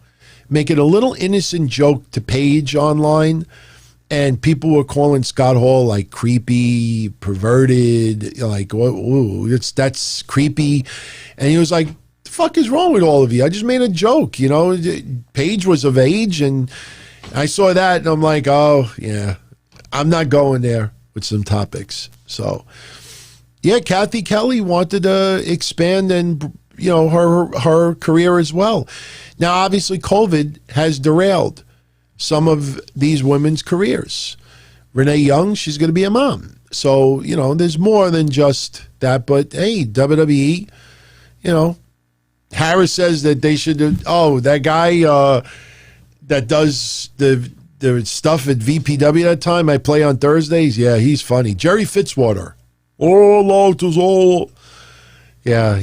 making a little innocent joke to Paige online, and people were calling Scott Hall like creepy, perverted, like, ooh, that's creepy. And he was like, the fuck is wrong with all of you? I just made a joke, Paige was of age, and I saw that and I'm like, oh, yeah. I'm not going there with some topics. So, yeah, Kathy Kelly wanted to expand and, her career as well. Now, obviously, COVID has derailed some of these women's careers. Renee Young, she's going to be a mom. So, there's more than just that. But, hey, WWE, Harris says that they should, that guy that does the stuff at VPW that time I play on Thursdays. Yeah, he's funny. Jerry Fitzwater. Yeah,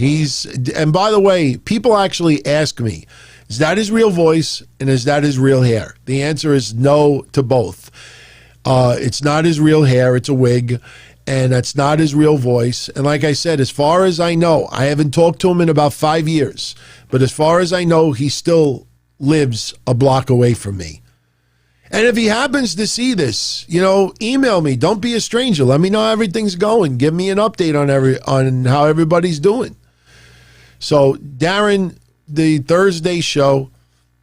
and by the way, people actually ask me, is that his real voice and is that his real hair? The answer is no to both. It's not his real hair. It's a wig. And that's not his real voice. And like I said, as far as I know, I haven't talked to him in about 5 years. But as far as I know, he still lives a block away from me. And if he happens to see this, email me. Don't be a stranger. Let me know how everything's going. Give me an update on how everybody's doing. So, Darren, the Thursday show,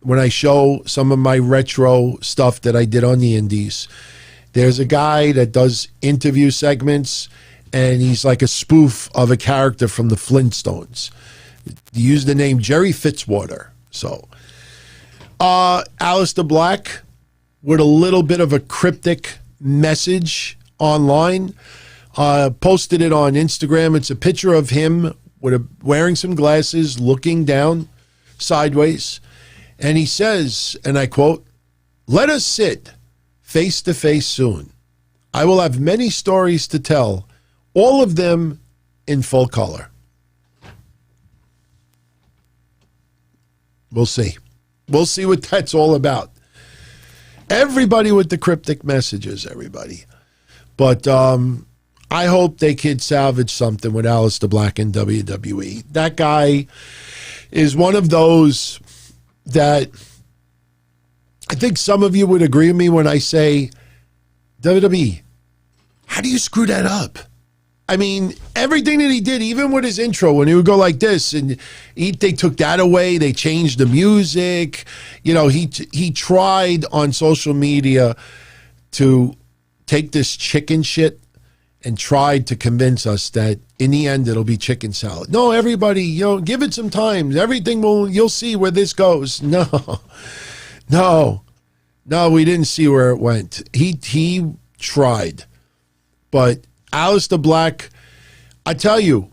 when I show some of my retro stuff that I did on the indies. There's a guy that does interview segments, and he's like a spoof of a character from the Flintstones. He used the name Jerry Fitzwater. So, Alister Black with a little bit of a cryptic message online. Posted it on Instagram. It's a picture of him wearing some glasses, looking down sideways. And he says, and I quote, "Let us sit face to face soon. I will have many stories to tell, all of them in full color." We'll see. We'll see what that's all about. Everybody with the cryptic messages, everybody. But I hope they could salvage something with Alister Black in WWE. That guy is one of those that I think some of you would agree with me when I say, WWE, how do you screw that up? I mean, everything that he did, even with his intro, when he would go like this, and they took that away, they changed the music. You know, he tried on social media to take this chicken shit and tried to convince us that in the end it'll be chicken salad. No, everybody, give it some time. You'll see where this goes. No, we didn't see where it went. He tried, but Alister Black, I tell you,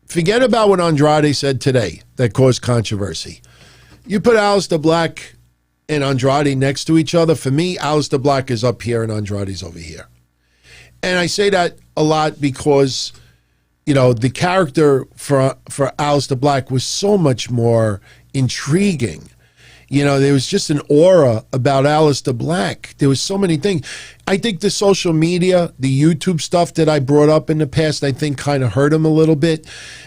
forget about what Andrade said today that caused controversy. You put Alister Black and Andrade next to each other. For me, Alister Black is up here and Andrade's over here. And I say that a lot because, the character for Alister Black was so much more intriguing. There was just an aura about Alister Black. There was so many things. I think the social media, the YouTube stuff that I brought up in the past, I think kind of hurt him a little bit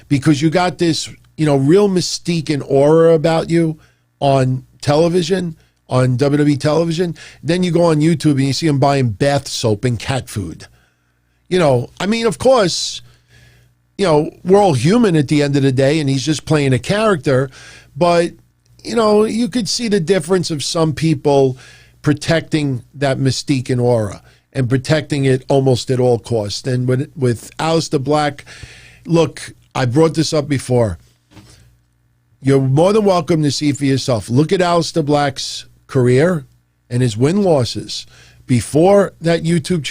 because you got this, real mystique and aura about you on television, on WWE television. Then you go on YouTube and you see him buying bath soap and cat food. Of course, we're all human at the end of the day, and he's just playing a character. But, you could see the difference of some people protecting that mystique and aura and protecting it almost at all costs. And with Alister Black, look, I brought this up before. You're more than welcome to see for yourself. Look at Alister Black's career and his win-losses before that YouTube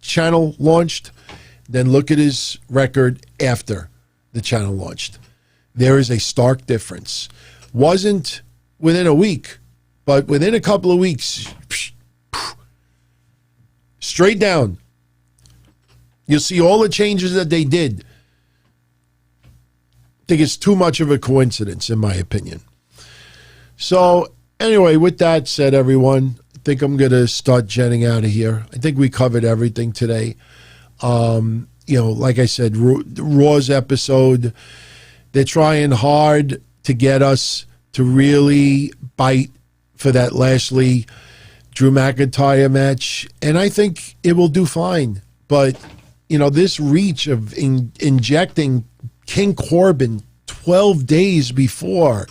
channel launched, then look at his record after the channel launched. There is a stark difference. Wasn't within a week, but within a couple of weeks, straight down. You'll see all the changes that they did. I think it's too much of a coincidence, in my opinion. So, anyway, with that said, everyone, I think I'm going to start jetting out of here. I think we covered everything today. Like I said, Raw's episode, they're trying hard to get us to really bite for that Lashley Drew McIntyre match, and I think it will do fine. But, this reach of injecting King Corbin 12 days before,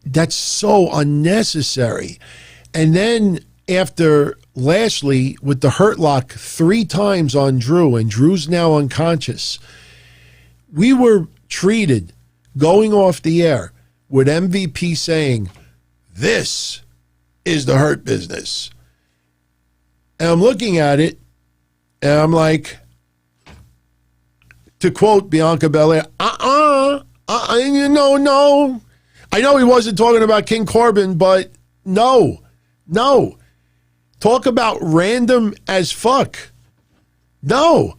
that's so unnecessary. And then after Lashley with the hurt lock 3 times on Drew, and Drew's now unconscious, we were treated going off the air with MVP saying, "This is the Hurt Business." And I'm looking at it, and I'm like, to quote Bianca Belair, no. I know he wasn't talking about King Corbin, but no. Talk about random as fuck. No.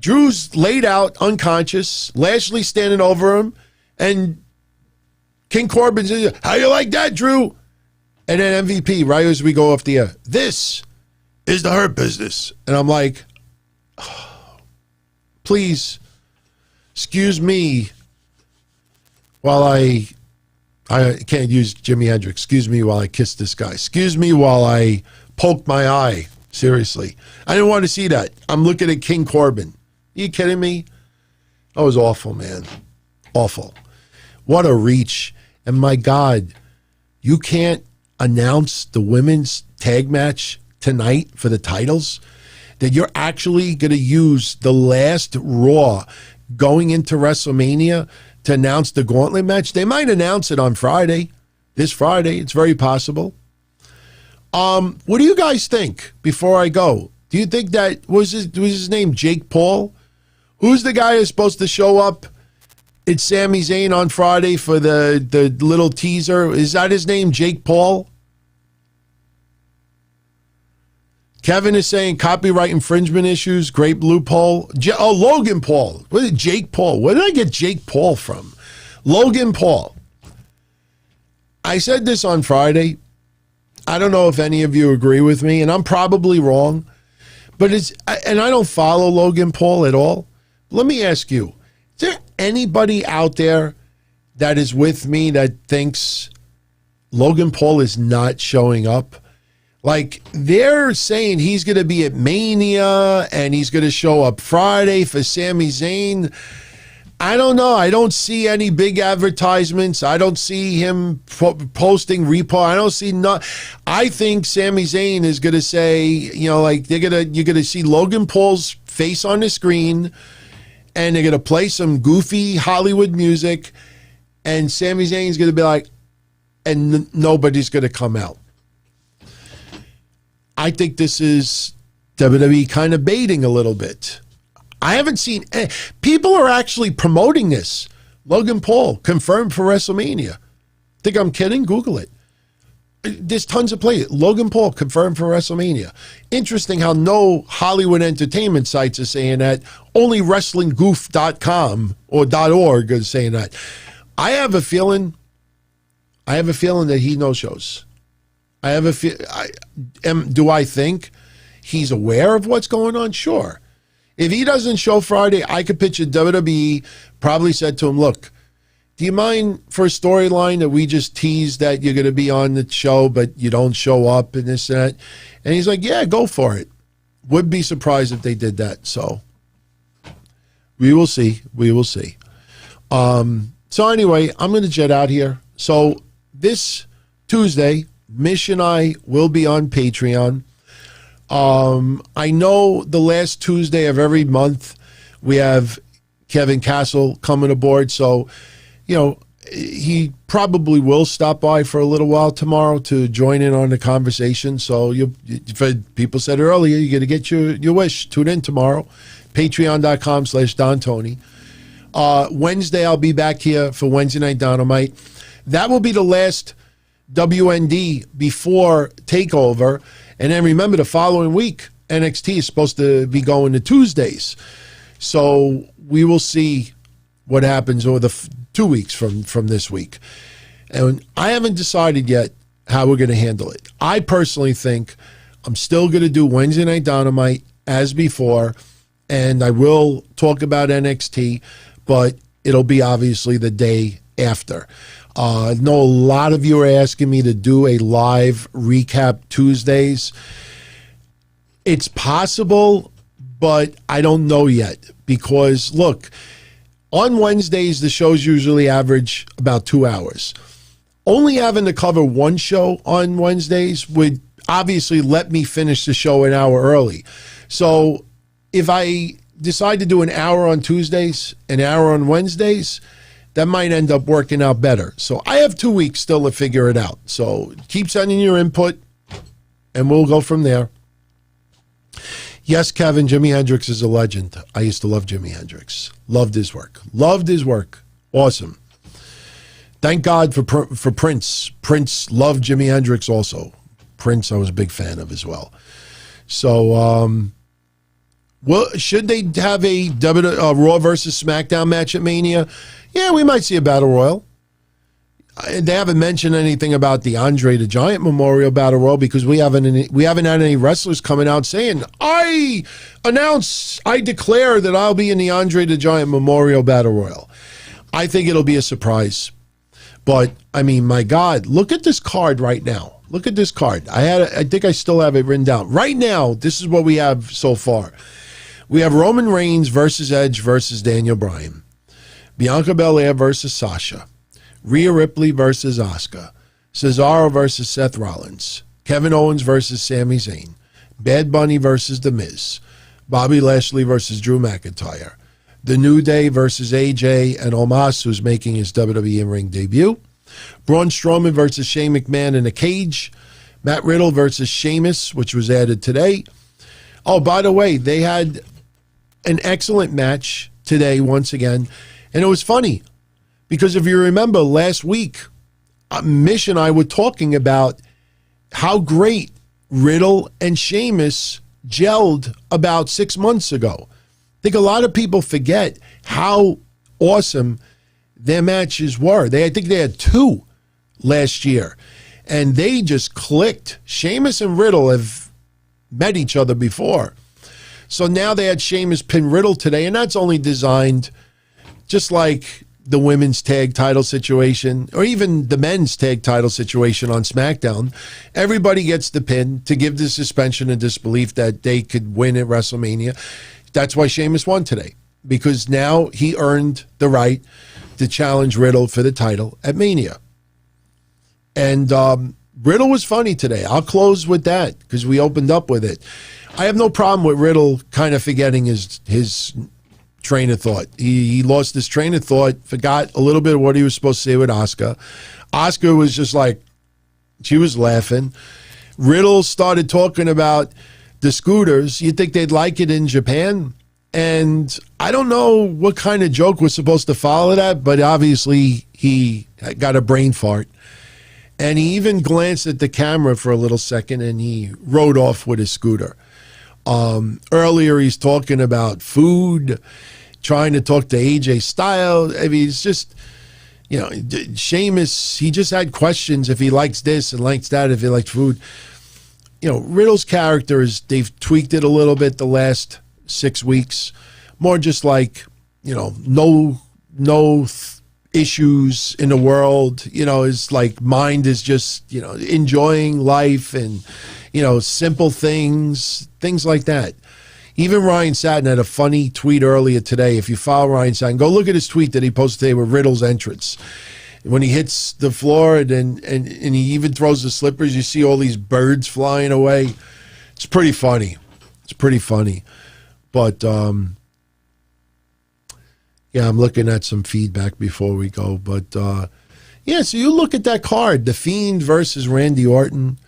Drew's laid out unconscious, Lashley standing over him, and King Corbin says, "How you like that, Drew?" And then MVP, right as we go off the air, "This is the Hurt Business." And I'm like, please, excuse me while I can't use Jimi Hendrix. Excuse me while I kiss this guy. Excuse me while I poke my eye. Seriously. I didn't want to see that. I'm looking at King Corbin. Are you kidding me? That was awful, man. Awful. What a reach. And my God, you can't announce the women's tag match tonight for the titles? That you're actually going to use the last Raw going into WrestleMania to announce the gauntlet match? They might announce it on Friday, this Friday. It's very possible. What do you guys think before I go? Do you think that, was his name Jake Paul? Who's the guy who's supposed to show up? It's Sami Zayn on Friday for the little teaser. Is that his name, Jake Paul? Kevin is saying copyright infringement issues, great loophole. Logan Paul. What is it, Jake Paul? Where did I get Jake Paul from? Logan Paul. I said this on Friday. I don't know if any of you agree with me, and I'm probably wrong. But I don't follow Logan Paul at all. Let me ask you, is there anybody out there that is with me that thinks Logan Paul is not showing up? Like, they're saying he's going to be at Mania and he's going to show up Friday for Sami Zayn. I don't know. I don't see any big advertisements. I don't see him posting repo. I don't see I think Sami Zayn is going to say, like you're going to see Logan Paul's face on the screen and they're going to play some goofy Hollywood music and Sami Zayn is going to be like, and nobody's going to come out. I think this is WWE kind of baiting a little bit. I haven't seen people are actually promoting this. Logan Paul confirmed for WrestleMania. Think I'm kidding? Google it. There's tons of play. Logan Paul confirmed for WrestleMania. Interesting how no Hollywood entertainment sites are saying that. Only WrestlingGoof.com or .org is saying that. I have a feeling that he no-shows. Do I think he's aware of what's going on? Sure. If he doesn't show Friday, I could picture WWE probably said to him, look, do you mind for a storyline that we just teased that you're going to be on the show, but you don't show up and this and that? And he's like, yeah, go for it. Would be surprised if they did that. So we will see. We will see. So anyway, I'm going to jet out here. So this Tuesday, Mish and I will be on Patreon. I know the last Tuesday of every month we have Kevin Castle coming aboard. So, he probably will stop by for a little while tomorrow to join in on the conversation. So people said earlier, you're going to get your wish. Tune in tomorrow. Patreon.com/Don Tony. Wednesday, I'll be back here for Wednesday Night Dynamite. That will be the last WND before TakeOver. And then remember, the following week, NXT is supposed to be going to Tuesdays. So we will see what happens over the 2 weeks from this week. And I haven't decided yet how we're going to handle it. I personally think I'm still going to do Wednesday Night Dynamite as before, and I will talk about NXT, but it'll be obviously the day after. I know a lot of you are asking me to do a live recap Tuesdays. It's possible, but I don't know yet because, look, on Wednesdays, the shows usually average about 2 hours. Only having to cover one show on Wednesdays would obviously let me finish the show an hour early. So if I decide to do an hour on Tuesdays, an hour on Wednesdays, that might end up working out better. So I have 2 weeks still to figure it out. So keep sending your input, and we'll go from there. Yes, Kevin, Jimi Hendrix is a legend. I used to love Jimi Hendrix. Loved his work. Loved his work. Awesome. Thank God for Prince. Prince loved Jimi Hendrix also. Prince I was a big fan of as well. So, well, should they have a Raw versus SmackDown match at Mania? Yeah, we might see a Battle Royal. They haven't mentioned anything about the Andre the Giant Memorial Battle Royal because we haven't had any wrestlers coming out saying, I declare that I'll be in the Andre the Giant Memorial Battle Royal. I think it'll be a surprise. But, I mean, my God, look at this card right now. Look at this card. I think I still have it written down. Right now, this is what we have so far. We have Roman Reigns versus Edge versus Daniel Bryan. Bianca Belair versus Sasha. Rhea Ripley versus Asuka, Cesaro versus Seth Rollins, Kevin Owens versus Sami Zayn, Bad Bunny versus The Miz, Bobby Lashley versus Drew McIntyre, The New Day versus AJ and Omos, who's making his WWE in-ring debut, Braun Strowman versus Shane McMahon in a cage, Matt Riddle versus Sheamus, which was added today. Oh, by the way, they had an excellent match today once again, and it was funny because if you remember last week, Mish and I were talking about how great Riddle and Sheamus gelled about 6 months ago. I think a lot of people forget how awesome their matches were. I think they had 2 last year, and they just clicked. Sheamus and Riddle have met each other before. So now they had Sheamus pin Riddle today, and that's only designed just like the women's tag title situation or even the men's tag title situation on SmackDown. Everybody gets the pin to give the suspension of disbelief that they could win at WrestleMania. That's why Sheamus won today, because now he earned the right to challenge Riddle for the title at Mania. And Riddle was funny today. I'll close with that because we opened up with it. I have no problem with Riddle kind of forgetting his train of thought. He lost his train of thought, forgot a little bit of what he was supposed to say with Asuka. Asuka was just like, she was laughing. Riddle started talking about the scooters. You'd think they'd like it in Japan. And I don't know what kind of joke was supposed to follow that, but obviously he got a brain fart. And he even glanced at the camera for a little second and he rode off with his scooter. Earlier, he's talking about food, trying to talk to AJ Styles. I mean, it's just, Sheamus, he just had questions if he likes this and likes that, if he likes food. Riddle's character they've tweaked it a little bit the last 6 weeks. More just like, no issues in the world. His like mind is just, enjoying life and, simple things like that. Even Ryan Satin had a funny tweet earlier today. If you follow Ryan Satin, go look at his tweet that he posted today with Riddle's entrance. When he hits the floor and he even throws the slippers, you see all these birds flying away. It's pretty funny. But, yeah, I'm looking at some feedback before we go. But, so you look at that card. The Fiend versus Randy Orton.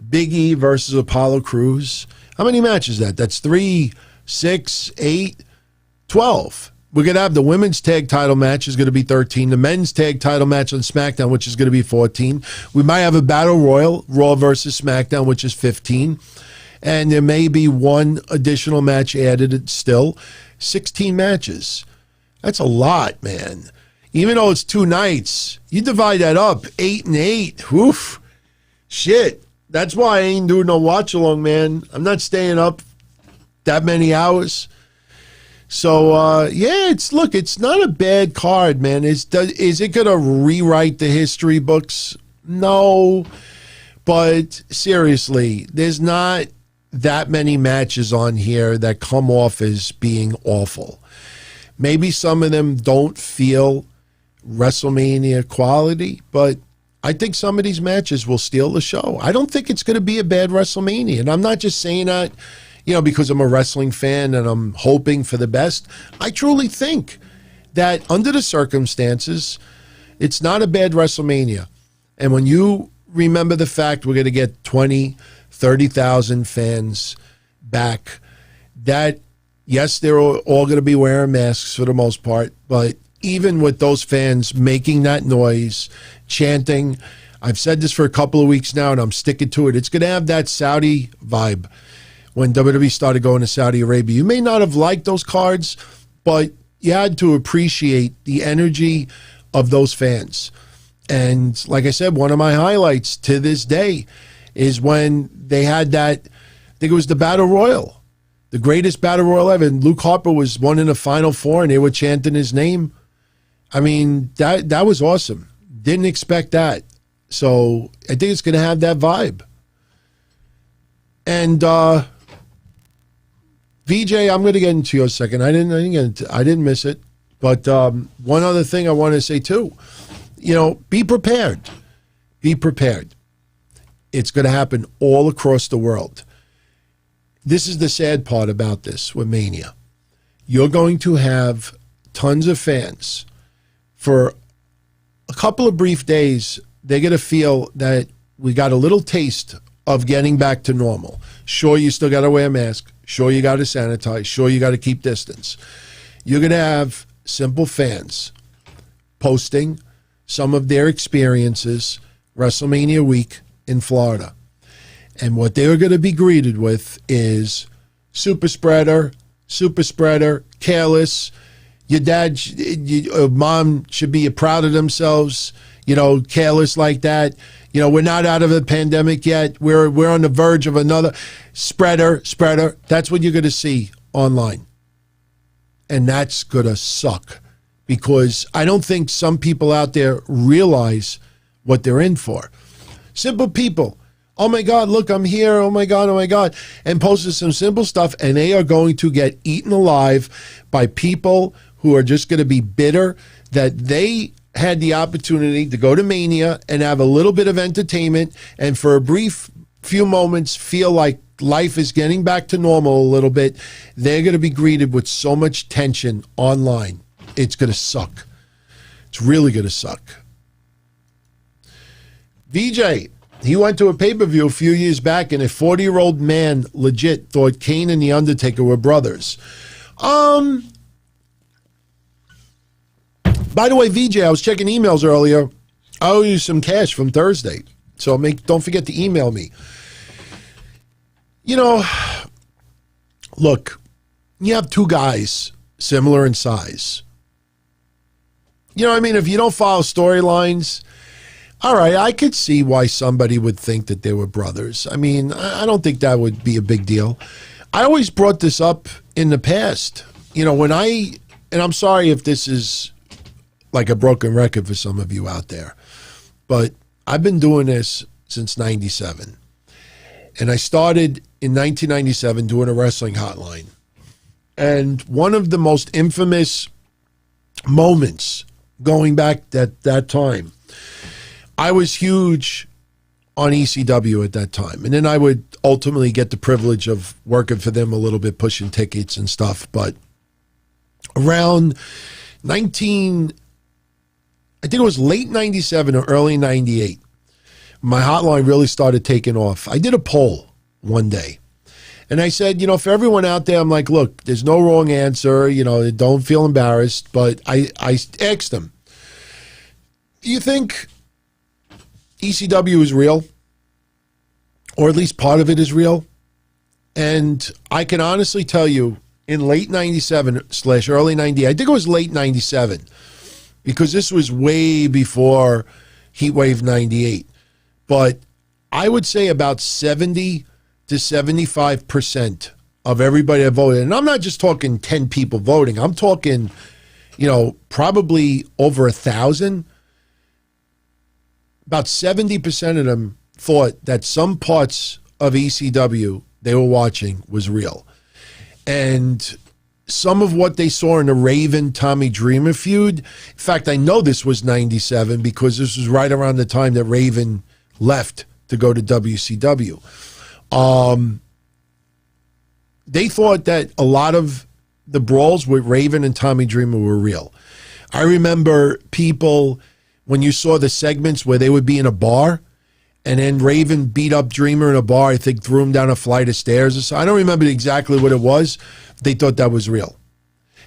Big E versus Apollo Crews. How many matches is that? That's 3, 6, 8, 12. We're going to have the women's tag title match is going to be 13. The men's tag title match on SmackDown, which is going to be 14. We might have a Battle Royal, Raw versus SmackDown, which is 15. And there may be one additional match added still. 16 matches. That's a lot, man. Even though it's 2 nights, you divide that up, 8 and 8. Woof. Shit. That's why I ain't doing no watch along, man. I'm not staying up that many hours. So, it's not a bad card, man. Is it going to rewrite the history books? No. But seriously, there's not that many matches on here that come off as being awful. Maybe some of them don't feel WrestleMania quality, but I think some of these matches will steal the show. I don't think it's going to be a bad WrestleMania. And I'm not just saying that, because I'm a wrestling fan and I'm hoping for the best. I truly think that under the circumstances, it's not a bad WrestleMania. And when you remember the fact we're going to get 20, 30,000 fans back, that, yes, they're all going to be wearing masks for the most part, but even with those fans making that noise, chanting, I've said this for a couple of weeks now and I'm sticking to it. It's going to have that Saudi vibe when WWE started going to Saudi Arabia. You may not have liked those cards, but you had to appreciate the energy of those fans. And like I said, one of my highlights to this day is when they had that, I think it was the Battle Royal, the greatest Battle Royal ever. And Luke Harper was one in the Final Four and they were chanting his name. I mean, that was awesome. Didn't expect that. So I think it's going to have that vibe. And VJ, I'm going to get into your second. I didn't miss it. But one other thing I want to say too, be prepared. Be prepared. It's going to happen all across the world. This is the sad part about this with Mania. You're going to have tons of fans. For a couple of brief days, they're going to feel that we got a little taste of getting back to normal. Sure, you still got to wear a mask. Sure, you got to sanitize. Sure, you got to keep distance. You're going to have simple fans posting some of their experiences WrestleMania week in Florida. And what they're going to be greeted with is super spreader, careless. Your dad, mom should be proud of themselves, careless like that. We're not out of the pandemic yet. We're on the verge of another spreader. That's what you're going to see online. And that's going to suck, because I don't think some people out there realize what they're in for. Simple people. Oh my God, look, I'm here. Oh my God. And posted some simple stuff, and they are going to get eaten alive by people who are just going to be bitter that they had the opportunity to go to Mania and have a little bit of entertainment, and for a brief few moments feel like life is getting back to normal a little bit. They're going to be greeted with so much tension online. It's going to suck. It's really going to suck. VJ, he went to a pay-per-view a few years back, and a 40-year-old man legit thought Kane and The Undertaker were brothers. By the way, VJ, I was checking emails earlier. I owe you some cash from Thursday, so don't forget to email me. Look, you have two guys similar in size. If you don't follow storylines, all right, I could see why somebody would think that they were brothers. I don't think that would be a big deal. I always brought this up in the past. And I'm sorry if this is like a broken record for some of you out there, but I've been doing this since 97. And I started in 1997 doing a wrestling hotline. And one of the most infamous moments going back at that time, I was huge on ECW at that time. And then I would ultimately get the privilege of working for them a little bit, pushing tickets and stuff. But around I think it was late 97 or early 98, my hotline really started taking off. I did a poll one day, and I said, for everyone out there, I'm like, look, there's no wrong answer. Don't feel embarrassed. But I asked them, do you think ECW is real? Or at least part of it is real? And I can honestly tell you, in late 97/early 98, I think it was late 97, because this was way before Heatwave 98. But I would say about 70 to 75% of everybody that voted, and I'm not just talking 10 people voting, I'm talking, probably over 1,000. About 70% of them thought that some parts of ECW they were watching was real. And some of what they saw in the Raven-Tommy Dreamer feud, in fact, I know this was 97 because this was right around the time that Raven left to go to WCW. They thought that a lot of the brawls with Raven and Tommy Dreamer were real. I remember people, when you saw the segments where they would be in a bar and then Raven beat up Dreamer in a bar, I think threw him down a flight of stairs or so. I don't remember exactly what it was. They thought that was real.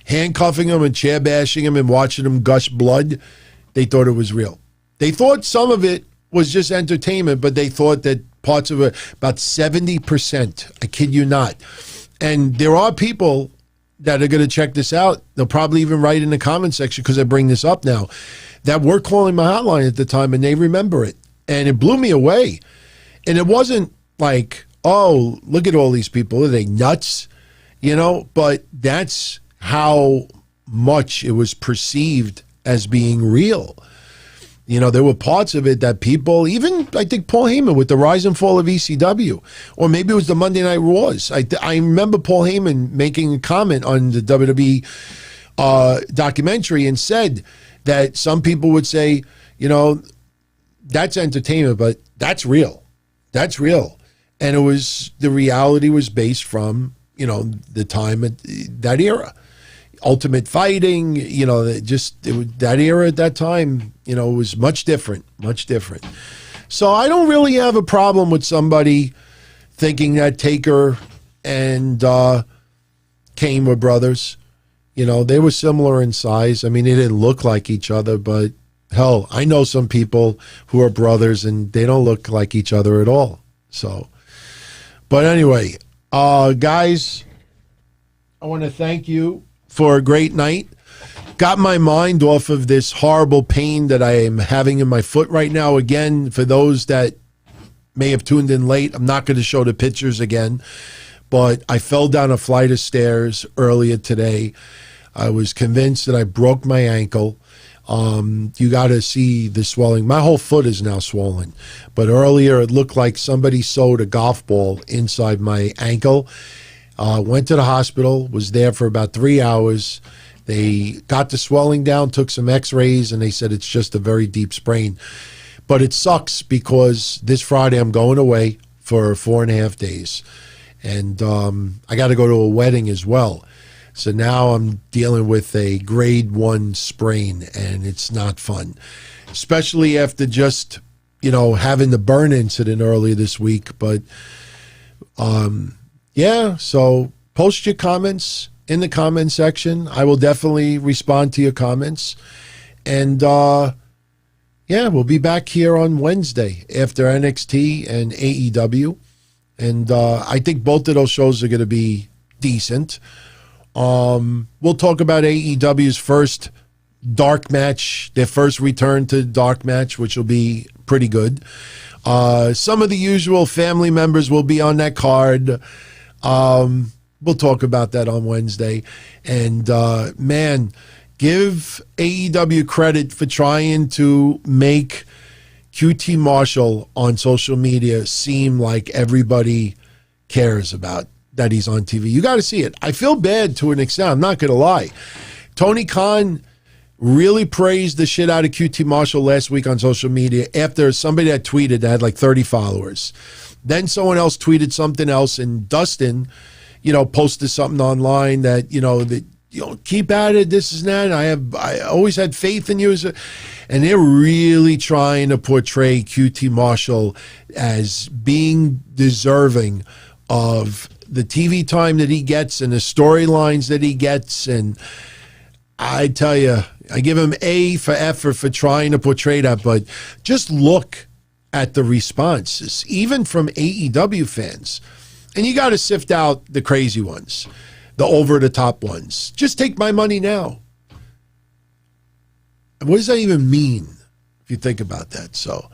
Handcuffing him and chair bashing him and watching him gush blood, they thought it was real. They thought some of it was just entertainment, but they thought that parts of it, about 70%, I kid you not. And there are people that are going to check this out. They'll probably even write in the comment section, because I bring this up now, that were calling my hotline at the time, and they remember it. And it blew me away. And it wasn't like, oh, look at all these people. Are they nuts? But that's how much it was perceived as being real. There were parts of it that people, even I think Paul Heyman with the rise and fall of ECW, or maybe it was the Monday Night Raws. I remember Paul Heyman making a comment on the WWE documentary and said that some people would say, you know, that's entertainment, but that's real. That's real. And the reality was based from, you know, the time at that era. Ultimate Fighting, you know, that era at that time, you know, was much different, much different. So I don't really have a problem with somebody thinking that Taker and Kane were brothers. You know, they were similar in size. I mean, they didn't look like each other, but hell, I know some people who are brothers and they don't look like each other at all. So, but anyway, guys, I want to thank you for a great night. Got my mind off of this horrible pain that I am having in my foot right now. Again, for those that may have tuned in late, I'm not going to show the pictures again, but I fell down a flight of stairs earlier today. I was convinced that I broke my ankle. You got to see the swelling. My whole foot is now swollen, but earlier it looked like somebody sewed a golf ball inside my ankle. Went to the hospital, was there for about 3 hours. They got the swelling down, took some x-rays, and they said it's just a very deep sprain. But it sucks because this Friday I'm going away for 4.5 days. And I got to go to a wedding as well. So now I'm dealing with a grade 1 sprain, and it's not fun. Especially after just, you know, having the burn incident earlier this week. But yeah, so post your comments in the comment section. I will definitely respond to your comments. And yeah, we'll be back here on Wednesday after NXT and AEW. And I think both of those shows are going to be decent. We'll talk about AEW's first dark match, their first return to dark match, which will be pretty good. Some of the usual family members will be on that card. We'll talk about that on Wednesday. And man, give AEW credit for trying to make QT Marshall on social media seem like everybody cares about that he's on TV. You got to see it. I feel bad to an extent. I'm not going to lie. Tony Khan really praised the shit out of QT Marshall last week on social media after somebody that tweeted that had like 30 followers. Then someone else tweeted something else, and Dustin, you know, posted something online that, you know, keep at it, this is that. I always had faith in you. And they're really trying to portray QT Marshall as being deserving of the TV time that he gets and the storylines that he gets. And I tell you, I give him A for effort for trying to portray that. But just look at the responses, even from AEW fans. And you got to sift out the crazy ones, the over-the-top ones. Just take my money now. What does that even mean, if you think about that? So,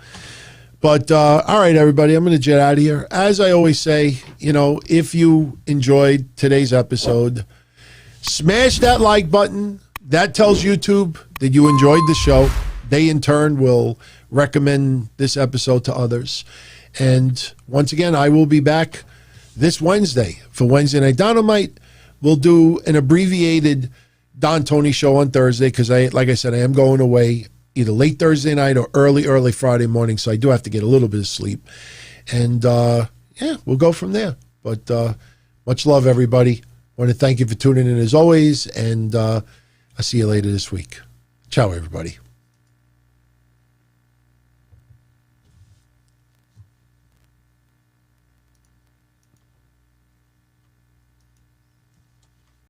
but all right, everybody, I'm going to jet out of here. As I always say, you know, if you enjoyed today's episode, smash that like button. That tells YouTube that you enjoyed the show. They, in turn, will recommend this episode to others. And once again, I will be back this Wednesday for Wednesday Night Dynamite. We'll do an abbreviated Don Tony show on Thursday because, like I said, I am going away either late Thursday night or early Friday morning, so I do have to get a little bit of sleep. And, yeah, we'll go from there. But much love, everybody. I want to thank you for tuning in as always, and I'll see you later this week. Ciao, everybody.